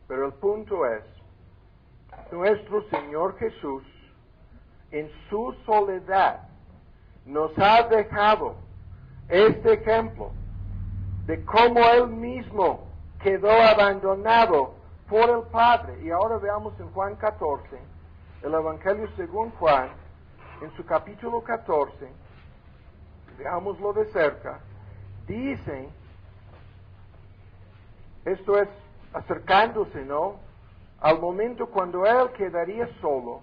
Pero el punto es, nuestro Señor Jesús, en su soledad, nos ha dejado este ejemplo de cómo Él mismo quedó abandonado por el Padre. Y ahora veamos en Juan 14, el Evangelio según Juan, en su capítulo 14, veámoslo de cerca, dice, esto es acercándose, ¿no?, al momento cuando Él quedaría solo,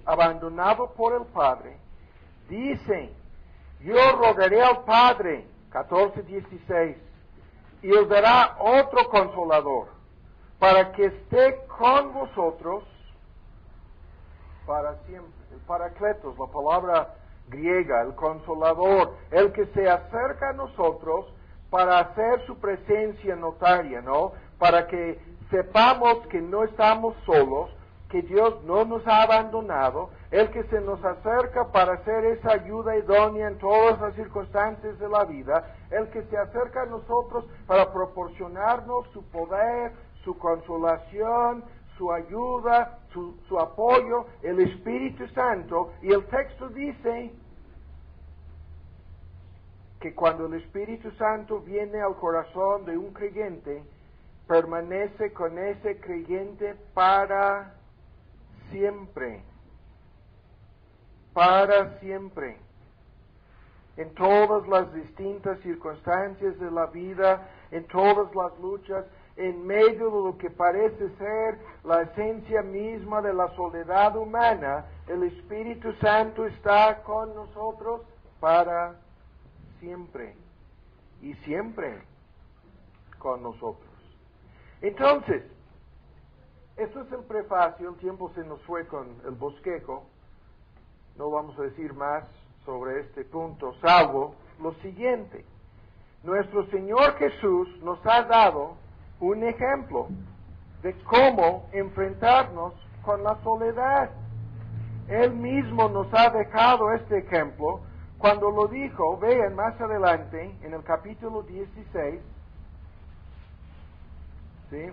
abandonado por el Padre, dice, yo rogaré al Padre, 14:16, y os dará otro consolador, para que esté con vosotros para siempre. El Paracletos, la palabra griega, el consolador, el que se acerca a nosotros para hacer su presencia notaria, ¿no? Para que sepamos que no estamos solos, que Dios no nos ha abandonado, el que se nos acerca para hacer esa ayuda idónea en todas las circunstancias de la vida, el que se acerca a nosotros para proporcionarnos su poder, su consolación, su ayuda, su apoyo, el Espíritu Santo. Y el texto dice que cuando el Espíritu Santo viene al corazón de un creyente, permanece con ese creyente para siempre. Para siempre. En todas las distintas circunstancias de la vida, en todas las luchas, en medio de lo que parece ser la esencia misma de la soledad humana, el Espíritu Santo está con nosotros para siempre. Y siempre con nosotros. Entonces, esto es el prefacio, el tiempo se nos fue con el bosquejo, no vamos a decir más sobre este punto, salvo lo siguiente. Nuestro Señor Jesús nos ha dado un ejemplo de cómo enfrentarnos con la soledad. Él mismo nos ha dejado este ejemplo cuando lo dijo, vean más adelante, en el capítulo 16, ¿sí?,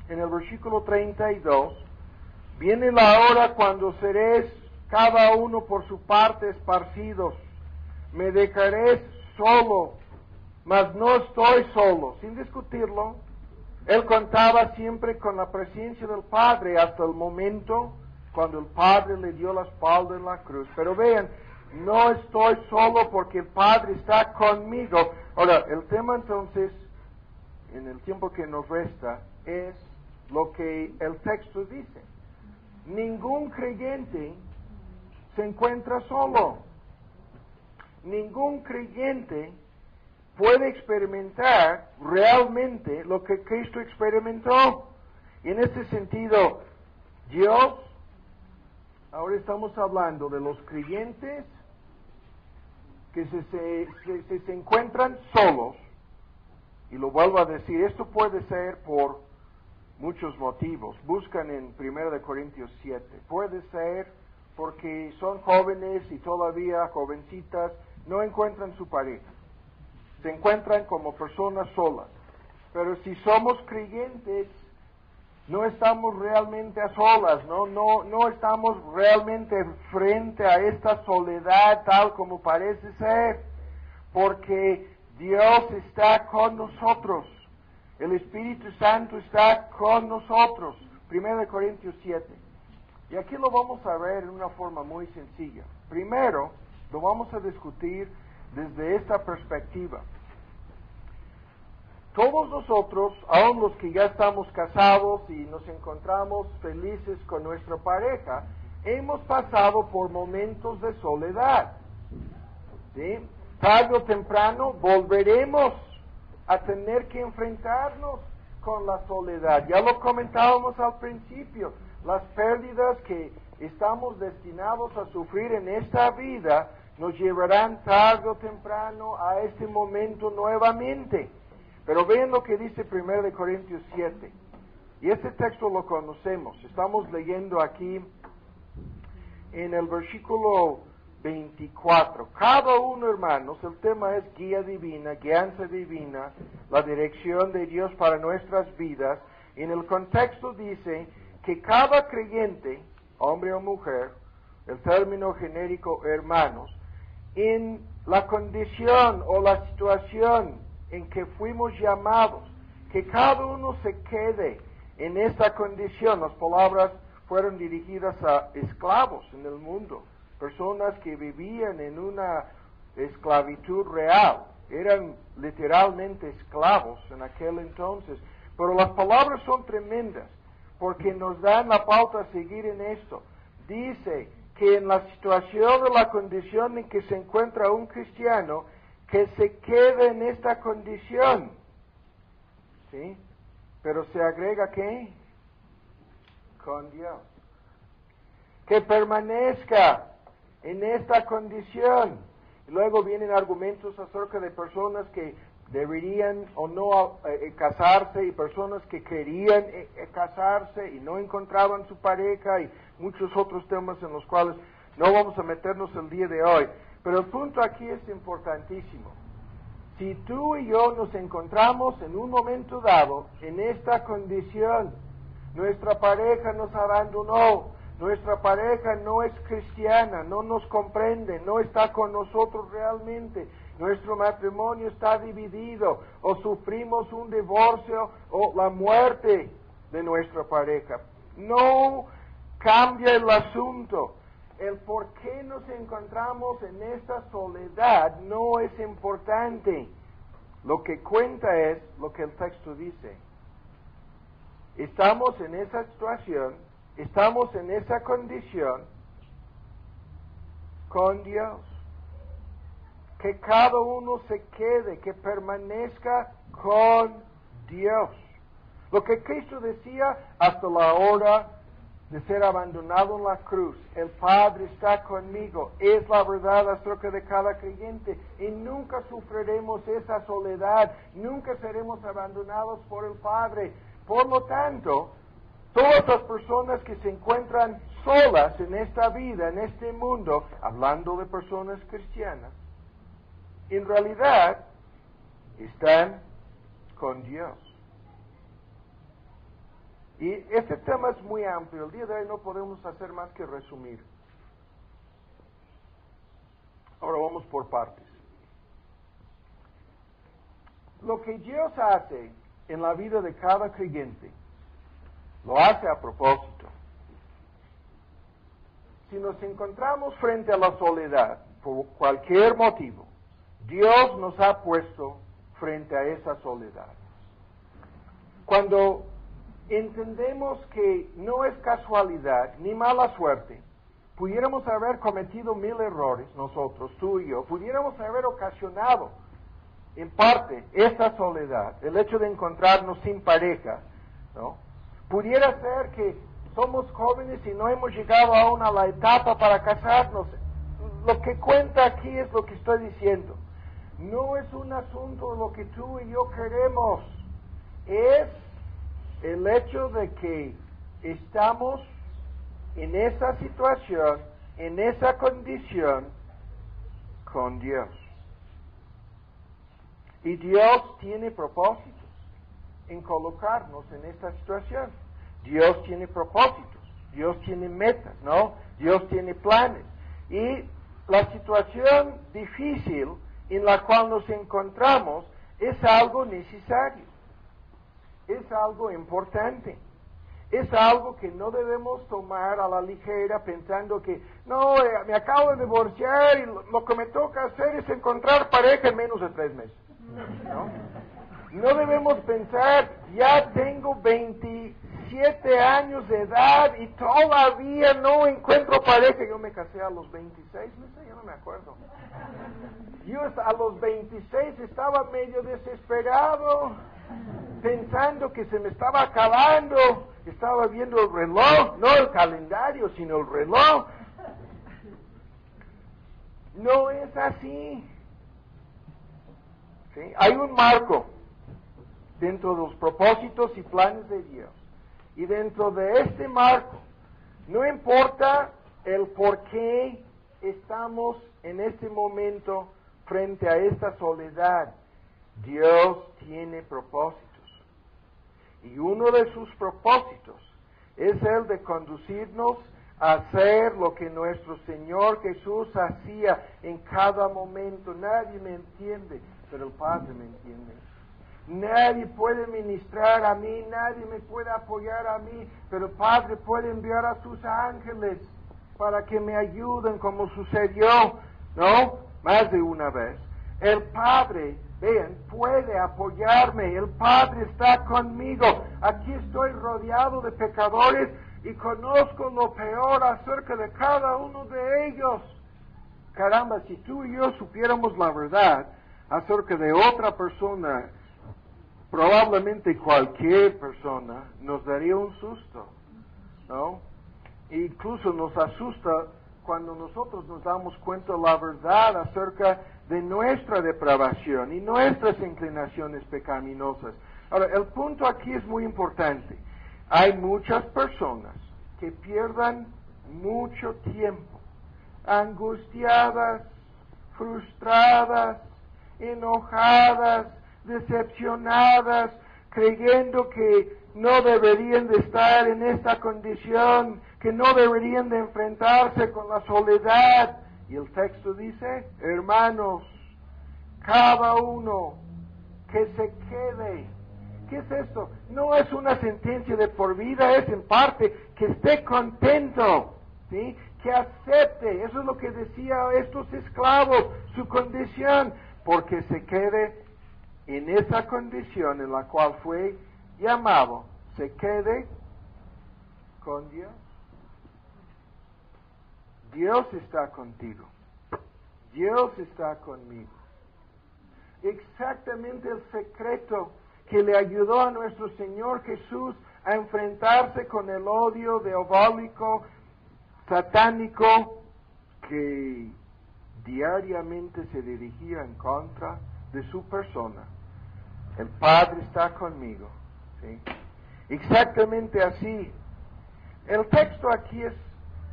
en el versículo 32, viene la hora cuando seréis cada uno por su parte esparcidos, me dejaréis solo, mas no estoy solo. Sin discutirlo, él contaba siempre con la presencia del Padre hasta el momento cuando el Padre le dio la espalda en la cruz. Pero vean, no estoy solo porque el Padre está conmigo. Ahora, el tema entonces, en el tiempo que nos resta, es lo que el texto dice. Ningún creyente se encuentra solo. Ningún creyente puede experimentar realmente lo que Cristo experimentó. Y en este sentido, Dios, ahora estamos hablando de los creyentes que se encuentran solos, y lo vuelvo a decir, esto puede ser por muchos motivos. Buscan en 1 Corintios 7. Puede ser porque son jóvenes y todavía jovencitas, no encuentran su pareja. Se encuentran como personas solas. Pero si somos creyentes, no estamos realmente a solas, no estamos realmente frente a esta soledad tal como parece ser, porque Dios está con nosotros. El Espíritu Santo está con nosotros. 1 Corintios 7. Y aquí lo vamos a ver en una forma muy sencilla. Primero, lo vamos a discutir desde esta perspectiva. Todos nosotros, aun los que ya estamos casados y nos encontramos felices con nuestra pareja, hemos pasado por momentos de soledad. ¿Sí? Tarde o temprano volveremos a tener que enfrentarnos con la soledad. Ya lo comentábamos al principio, las pérdidas que estamos destinados a sufrir en esta vida nos llevarán tarde o temprano a este momento nuevamente. Pero vean lo que dice 1 Corintios 7. Y este texto lo conocemos. Estamos leyendo aquí en el versículo 24. Cada uno, hermanos, el tema es guía divina, guianza divina, la dirección de Dios para nuestras vidas. En el contexto dice que cada creyente, hombre o mujer, el término genérico hermanos, en la condición o la situación en que fuimos llamados, que cada uno se quede en esta condición. Las palabras fueron dirigidas a esclavos en el mundo, personas que vivían en una esclavitud real, eran literalmente esclavos en aquel entonces. Pero las palabras son tremendas, porque nos dan la pauta a seguir en esto. Dice que en la situación de la condición en que se encuentra un cristiano, que se quede en esta condición. ¿Sí? Pero se agrega ¿qué? Con Dios. Que permanezca en esta condición. Y luego vienen argumentos acerca de personas que deberían o no casarse y personas que querían casarse y no encontraban su pareja y muchos otros temas en los cuales no vamos a meternos el día de hoy. Pero el punto aquí es importantísimo. Si tú y yo nos encontramos en un momento dado en esta condición, nuestra pareja nos abandonó, nuestra pareja no es cristiana, no nos comprende, no está con nosotros realmente, nuestro matrimonio está dividido, o sufrimos un divorcio o la muerte de nuestra pareja. No cambia el asunto. El por qué nos encontramos en esta soledad no es importante. Lo que cuenta es lo que el texto dice. Estamos en esa situación, estamos en esa condición con Dios. Que cada uno se quede, que permanezca con Dios. Lo que Cristo decía hasta la hora de ser abandonado en la cruz. El Padre está conmigo. Es la verdad acerca de cada creyente. Y nunca sufriremos esa soledad. Nunca seremos abandonados por el Padre. Por lo tanto, todas las personas que se encuentran solas en esta vida, en este mundo, hablando de personas cristianas, en realidad están con Dios. Y este tema es muy amplio. El día de hoy no podemos hacer más que resumir. Ahora vamos por partes. Lo que Dios hace en la vida de cada creyente, lo hace a propósito. Si nos encontramos frente a la soledad, por cualquier motivo, Dios nos ha puesto frente a esa soledad. Cuando entendemos que no es casualidad ni mala suerte. Pudiéramos haber cometido 1000 errores, nosotros, tú y yo. Pudiéramos haber ocasionado, en parte, esta soledad, el hecho de encontrarnos sin pareja, ¿no? Pudiera ser que somos jóvenes y no hemos llegado aún a la etapa para casarnos. Lo que cuenta aquí es lo que estoy diciendo. No es un asunto de lo que tú y yo queremos. Es el hecho de que estamos en esa situación, en esa condición, con Dios. Y Dios tiene propósitos en colocarnos en esta situación. Dios tiene propósitos, Dios tiene metas, ¿no? Dios tiene planes. Y la situación difícil en la cual nos encontramos es algo necesario, es algo importante. Es algo que no debemos tomar a la ligera pensando que, no, me acabo de divorciar y lo que me toca hacer es encontrar pareja en menos de 3 meses. No debemos pensar, ya tengo 27 años de edad y todavía no encuentro pareja. Yo me casé a los 26 meses, yo no me acuerdo. Yo a los 26 estaba medio desesperado, pensando que se me estaba acabando. Estaba viendo el reloj, no el calendario, sino el reloj. No es así. ¿Sí? Hay un marco dentro de los propósitos y planes de Dios. Y dentro de este marco, no importa el por qué estamos en este momento frente a esta soledad, Dios tiene propósitos. Y uno de sus propósitos es el de conducirnos a hacer lo que nuestro Señor Jesús hacía en cada momento. Nadie me entiende, pero el Padre me entiende. Nadie puede ministrar a mí, nadie me puede apoyar a mí, pero el Padre puede enviar a sus ángeles para que me ayuden, como sucedió, ¿no? Más de una vez. El Padre, vean, puede apoyarme, el Padre está conmigo. Aquí estoy rodeado de pecadores y conozco lo peor acerca de cada uno de ellos. Caramba, si tú y yo supiéramos la verdad acerca de otra persona, probablemente cualquier persona nos daría un susto, ¿no? Incluso nos asusta cuando nosotros nos damos cuenta de la verdad acerca de nuestra depravación y nuestras inclinaciones pecaminosas. Ahora, el punto aquí es muy importante. Hay muchas personas que pierdan mucho tiempo, angustiadas, frustradas, enojadas, decepcionadas, creyendo que no deberían de estar en esta condición, que no deberían de enfrentarse con la soledad. Y el texto dice, hermanos, cada uno que se quede. ¿Qué es esto? No es una sentencia de por vida, es en parte que esté contento, ¿sí? Que acepte, eso es lo que decía estos esclavos, su condición, porque se quede en esa condición en la cual fue llamado, se quede con Dios. Dios está contigo. Dios está conmigo. Exactamente el secreto que le ayudó a nuestro Señor Jesús a enfrentarse con el odio diabólico, satánico, que diariamente se dirigía en contra de su persona. El Padre está conmigo. ¿Sí? Exactamente así. El texto aquí es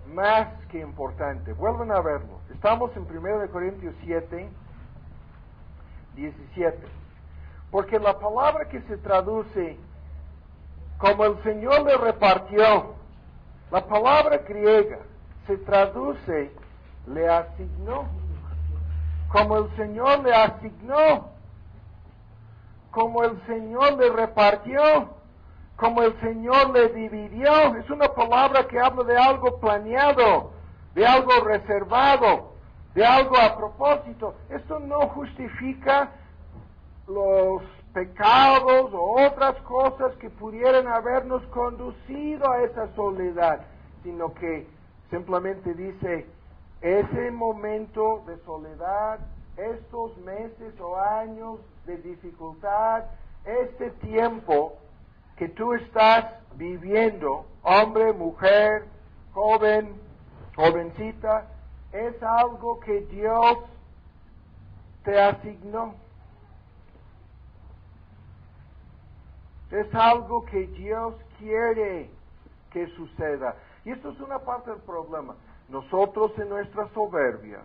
más que importante. Vuelven a verlo. Estamos en 1 Corintios 7, 17. Porque la palabra que se traduce como el Señor le repartió, la palabra griega se traduce le asignó. Como el Señor le asignó, como el Señor le repartió, como el Señor le dividió. Es una palabra que habla de algo planeado, de algo reservado, de algo a propósito. Esto no justifica los pecados o otras cosas que pudieran habernos conducido a esa soledad, sino que simplemente dice, ese momento de soledad, estos meses o años de dificultad, este tiempo que tú estás viviendo, hombre, mujer, joven, jovencita, es algo que Dios te asignó. Es algo que Dios quiere que suceda. Y esto es una parte del problema. Nosotros en nuestra soberbia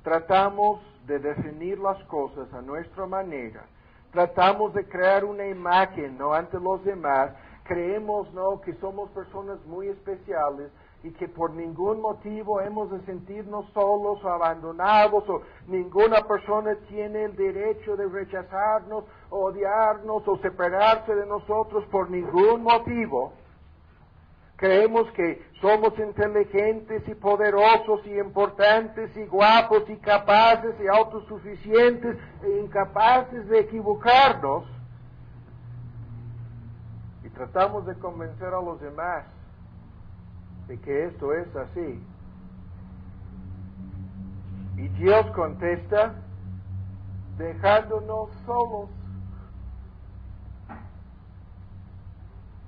tratamos de definir las cosas a nuestra manera. Tratamos de crear una imagen, ¿no?, ante los demás. Creemos, ¿no?, que somos personas muy especiales y que por ningún motivo hemos de sentirnos solos o abandonados, o ninguna persona tiene el derecho de rechazarnos o odiarnos o separarse de nosotros por ningún motivo. Creemos que somos inteligentes y poderosos y importantes y guapos y capaces y autosuficientes e incapaces de equivocarnos. Y tratamos de convencer a los demás de que esto es así. Y Dios contesta dejándonos solos.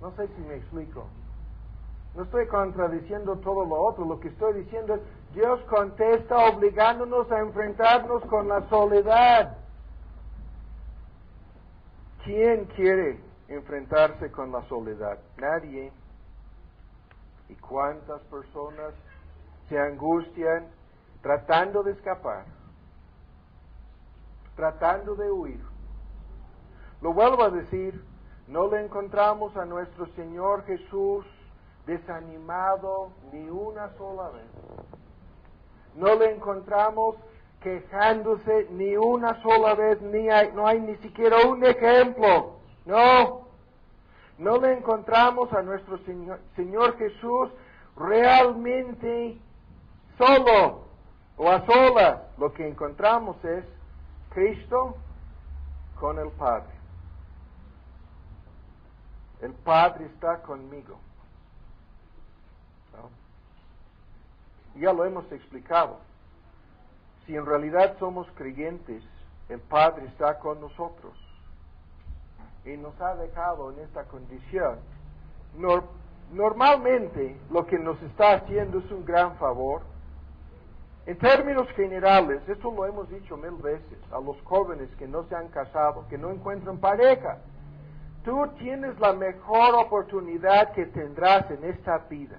No sé si me explico. No estoy contradiciendo todo lo otro. Lo que estoy diciendo es, Dios contesta obligándonos a enfrentarnos con la soledad. ¿Quién quiere enfrentarse con la soledad? Nadie. ¿Y cuántas personas se angustian tratando de escapar, tratando de huir? Lo vuelvo a decir, no le encontramos a nuestro Señor Jesús desanimado ni una sola vez. No le encontramos quejándose ni una sola vez, no hay ni siquiera un ejemplo. No le encontramos a nuestro Señor Jesús realmente solo o a solas. Lo que encontramos es Cristo con el Padre. El Padre está conmigo. ¿No? Ya lo hemos explicado. Si en realidad somos creyentes, el Padre está con nosotros y nos ha dejado en esta condición. Normalmente lo que nos está haciendo es un gran favor. En términos generales, esto lo hemos dicho 1000 veces a los jóvenes que no se han casado, que no encuentran pareja. Tú tienes la mejor oportunidad que tendrás en esta vida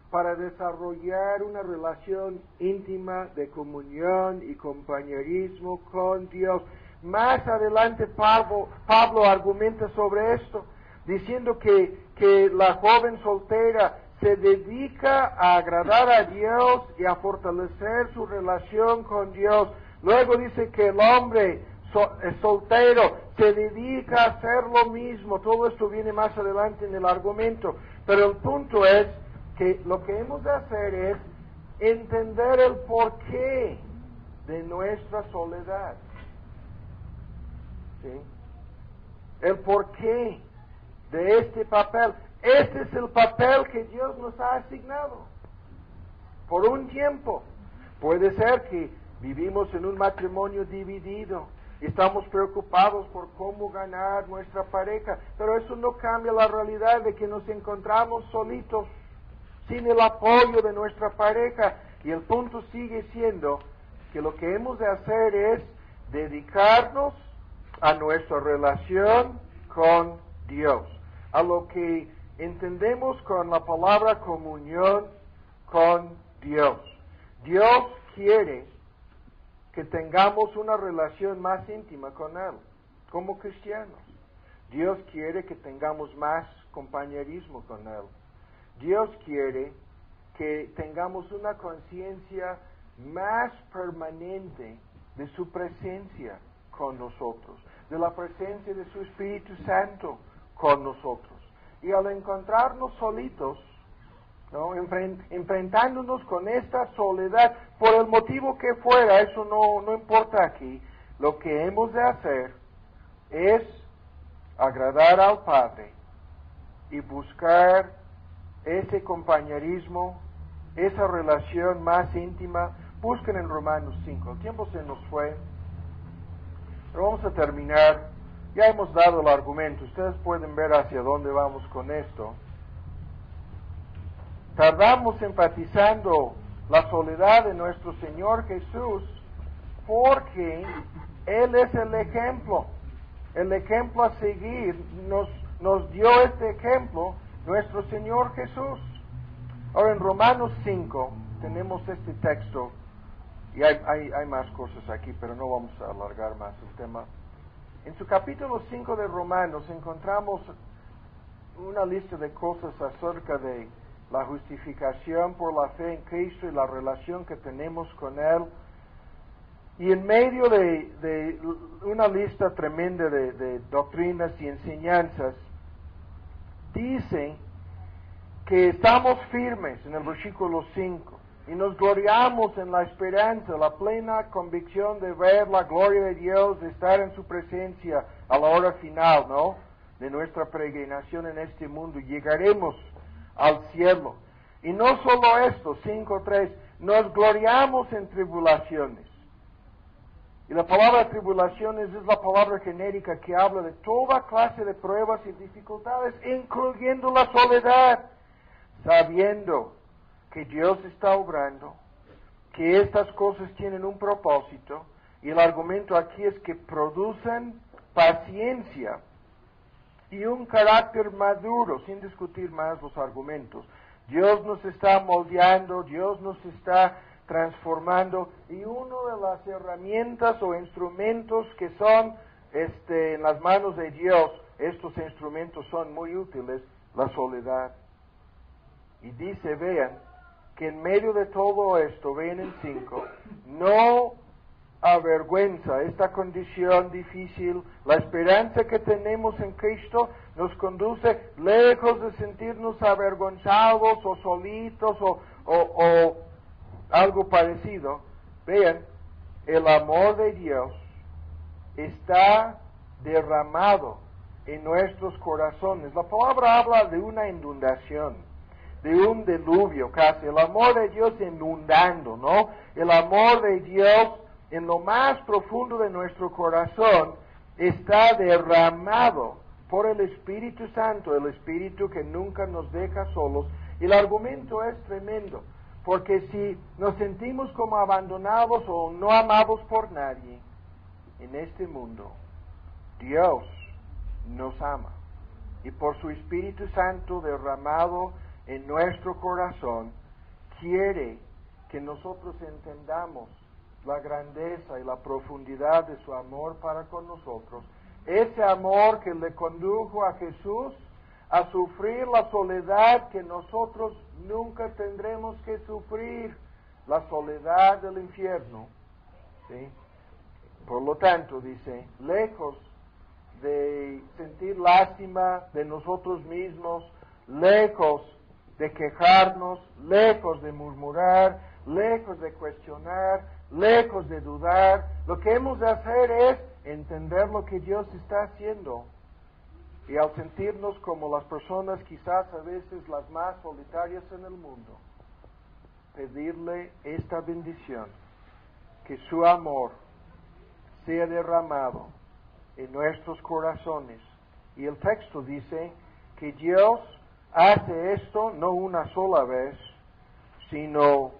para desarrollar una relación íntima de comunión y compañerismo con Dios. Más adelante Pablo argumenta sobre esto, diciendo que la joven soltera se dedica a agradar a Dios y a fortalecer su relación con Dios. Luego dice que el hombre soltero se dedica a hacer lo mismo. Todo esto viene más adelante en el argumento. Pero el punto es que lo que hemos de hacer es entender el porqué de nuestra soledad. ¿Sí? El porqué de este papel. Este es el papel que Dios nos ha asignado por un tiempo. Puede ser que vivimos en un matrimonio dividido, estamos preocupados por cómo ganar nuestra pareja, pero eso no cambia la realidad de que nos encontramos solitos, sin el apoyo de nuestra pareja. Y el punto sigue siendo que lo que hemos de hacer es dedicarnos a nuestra relación con Dios, a lo que entendemos con la palabra comunión con Dios. Dios quiere que tengamos una relación más íntima con Él, como cristianos. Dios quiere que tengamos más compañerismo con Él. Dios quiere que tengamos una conciencia más permanente de su presencia con nosotros, de la presencia de su Espíritu Santo con nosotros. Y al encontrarnos solitos, ¿no?, enfrentándonos con esta soledad, por el motivo que fuera, eso no importa aquí, lo que hemos de hacer es agradar al Padre y buscar ese compañerismo, esa relación más íntima. Busquen en Romanos 5. El tiempo se nos fue, pero vamos a terminar. Ya hemos dado el argumento. Ustedes pueden ver hacia dónde vamos con esto. Tardamos enfatizando la soledad de nuestro Señor Jesús porque Él es el ejemplo a seguir. Nos dio este ejemplo nuestro Señor Jesús. Ahora en Romanos 5 tenemos este texto, y hay más cosas aquí, pero no vamos a alargar más el tema. En su capítulo 5 de Romanos encontramos una lista de cosas acerca de la justificación por la fe en Cristo y la relación que tenemos con Él. Y en medio de una lista tremenda de doctrinas y enseñanzas, dice que estamos firmes en el versículo 5 y nos gloriamos en la esperanza, la plena convicción de ver la gloria de Dios, de estar en su presencia a la hora final, ¿no?, de nuestra peregrinación en este mundo. Llegaremos al cielo. Y no solo esto, 5:3, nos gloriamos en tribulaciones. Y la palabra tribulaciones es la palabra genérica que habla de toda clase de pruebas y dificultades, incluyendo la soledad, sabiendo que Dios está obrando, que estas cosas tienen un propósito, y el argumento aquí es que producen paciencia y un carácter maduro, sin discutir más los argumentos. Dios nos está moldeando, Dios nos está transformando, y una de las herramientas o instrumentos que son en las manos de Dios, estos instrumentos son muy útiles, la soledad. Y dice, vean, que en medio de todo esto, vean en 5, no avergüenza esta condición difícil. La esperanza que tenemos en Cristo nos conduce, lejos de sentirnos avergonzados o solitos o algo parecido. Vean, el amor de Dios está derramado en nuestros corazones. La palabra habla de una inundación, de un diluvio casi. El amor de Dios inundando, ¿no? El amor de Dios en lo más profundo de nuestro corazón está derramado por el Espíritu Santo, el Espíritu que nunca nos deja solos. Y el argumento es tremendo, porque si nos sentimos como abandonados o no amados por nadie en este mundo, Dios nos ama. Y por su Espíritu Santo derramado en nuestro corazón, quiere que nosotros entendamos la grandeza y la profundidad de su amor para con nosotros. Ese amor que le condujo a Jesús a sufrir la soledad que nosotros nunca tendremos que sufrir, la soledad del infierno. ¿Sí? Por lo tanto, dice, lejos de sentir lástima de nosotros mismos, lejos de quejarnos, lejos de murmurar, lejos de cuestionar, lejos de dudar, lo que hemos de hacer es entender lo que Dios está haciendo. Y al sentirnos como las personas quizás a veces las más solitarias en el mundo, pedirle esta bendición, que su amor sea derramado en nuestros corazones. Y el texto dice que Dios hace esto no una sola vez, sino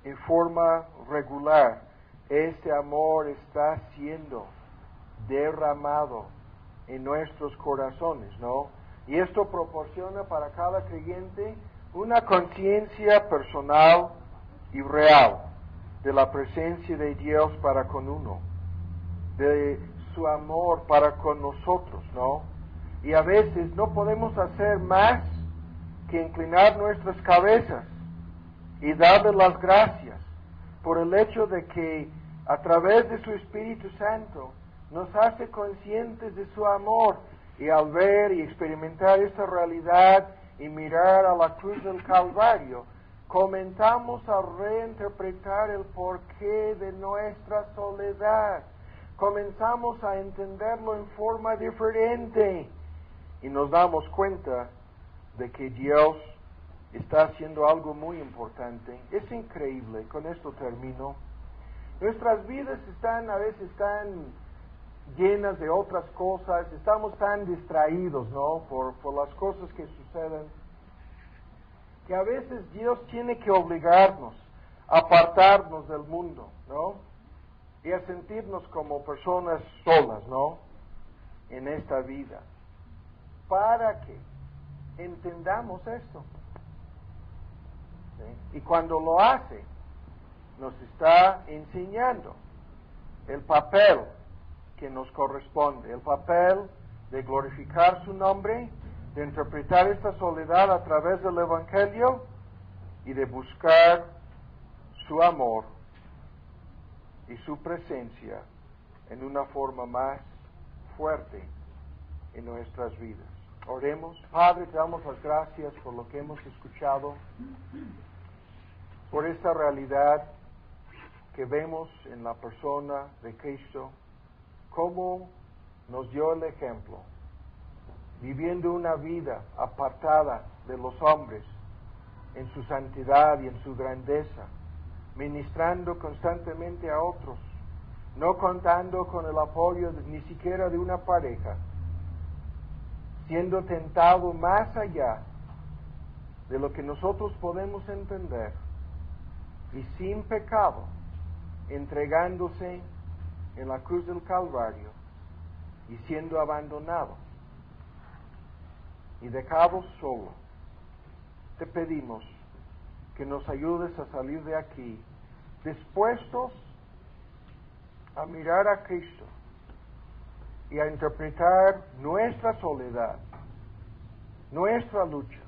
en forma regular. Este amor está siendo derramado en nuestros corazones, ¿no? Y esto proporciona para cada creyente una conciencia personal y real de la presencia de Dios para con uno, de su amor para con nosotros, ¿no? Y a veces no podemos hacer más que inclinar nuestras cabezas y darle las gracias por el hecho de que a través de su Espíritu Santo nos hace conscientes de su amor, y al ver y experimentar esta realidad y mirar a la cruz del Calvario, comenzamos a reinterpretar el porqué de nuestra soledad. comenzamos a entenderlo en forma diferente y nos damos cuenta de que Dios está haciendo algo muy importante. Es increíble, con esto termino. Nuestras vidas a veces están llenas de otras cosas, estamos tan distraídos, ¿no? Por las cosas que suceden, que a veces Dios tiene que obligarnos a apartarnos del mundo, ¿no? Y a sentirnos como personas solas, ¿no? En esta vida, para que entendamos esto. ¿Sí? Y cuando lo hace, nos está enseñando el papel que nos corresponde, el papel de glorificar su nombre, de interpretar esta soledad a través del Evangelio y de buscar su amor y su presencia en una forma más fuerte en nuestras vidas. Oremos. Padre, te damos las gracias por lo que hemos escuchado, por esta realidad que vemos en la persona de Cristo, cómo nos dio el ejemplo, viviendo una vida apartada de los hombres, en su santidad y en su grandeza, ministrando constantemente a otros, no contando con el apoyo ni siquiera de una pareja, siendo tentado más allá de lo que nosotros podemos entender, y sin pecado, entregándose en la cruz del Calvario y siendo abandonado y dejado solo. Te pedimos que nos ayudes a salir de aquí dispuestos a mirar a Cristo y a interpretar nuestra soledad, nuestra lucha,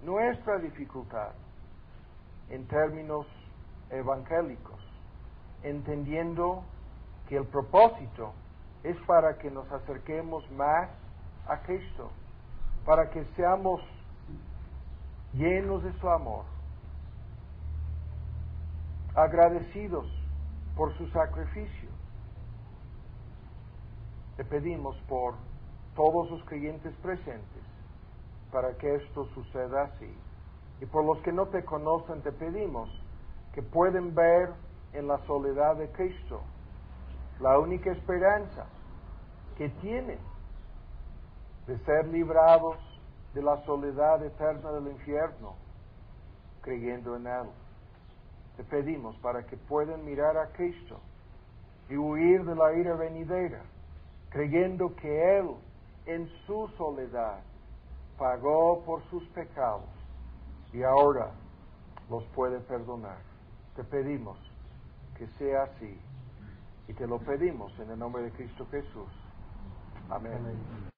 nuestra dificultad en términos evangélicos, entendiendo que el propósito es para que nos acerquemos más a Cristo, para que seamos llenos de su amor, agradecidos por su sacrificio. Te pedimos por todos los creyentes presentes para que esto suceda así. Y por los que no te conocen, te pedimos que pueden ver en la soledad de Cristo la única esperanza que tienen de ser librados de la soledad eterna del infierno, creyendo en Él. Te pedimos para que puedan mirar a Cristo y huir de la ira venidera, creyendo que Él, en su soledad, pagó por sus pecados y ahora los puede perdonar. Te pedimos que sea así y te lo pedimos en el nombre de Cristo Jesús. Amén. Amén.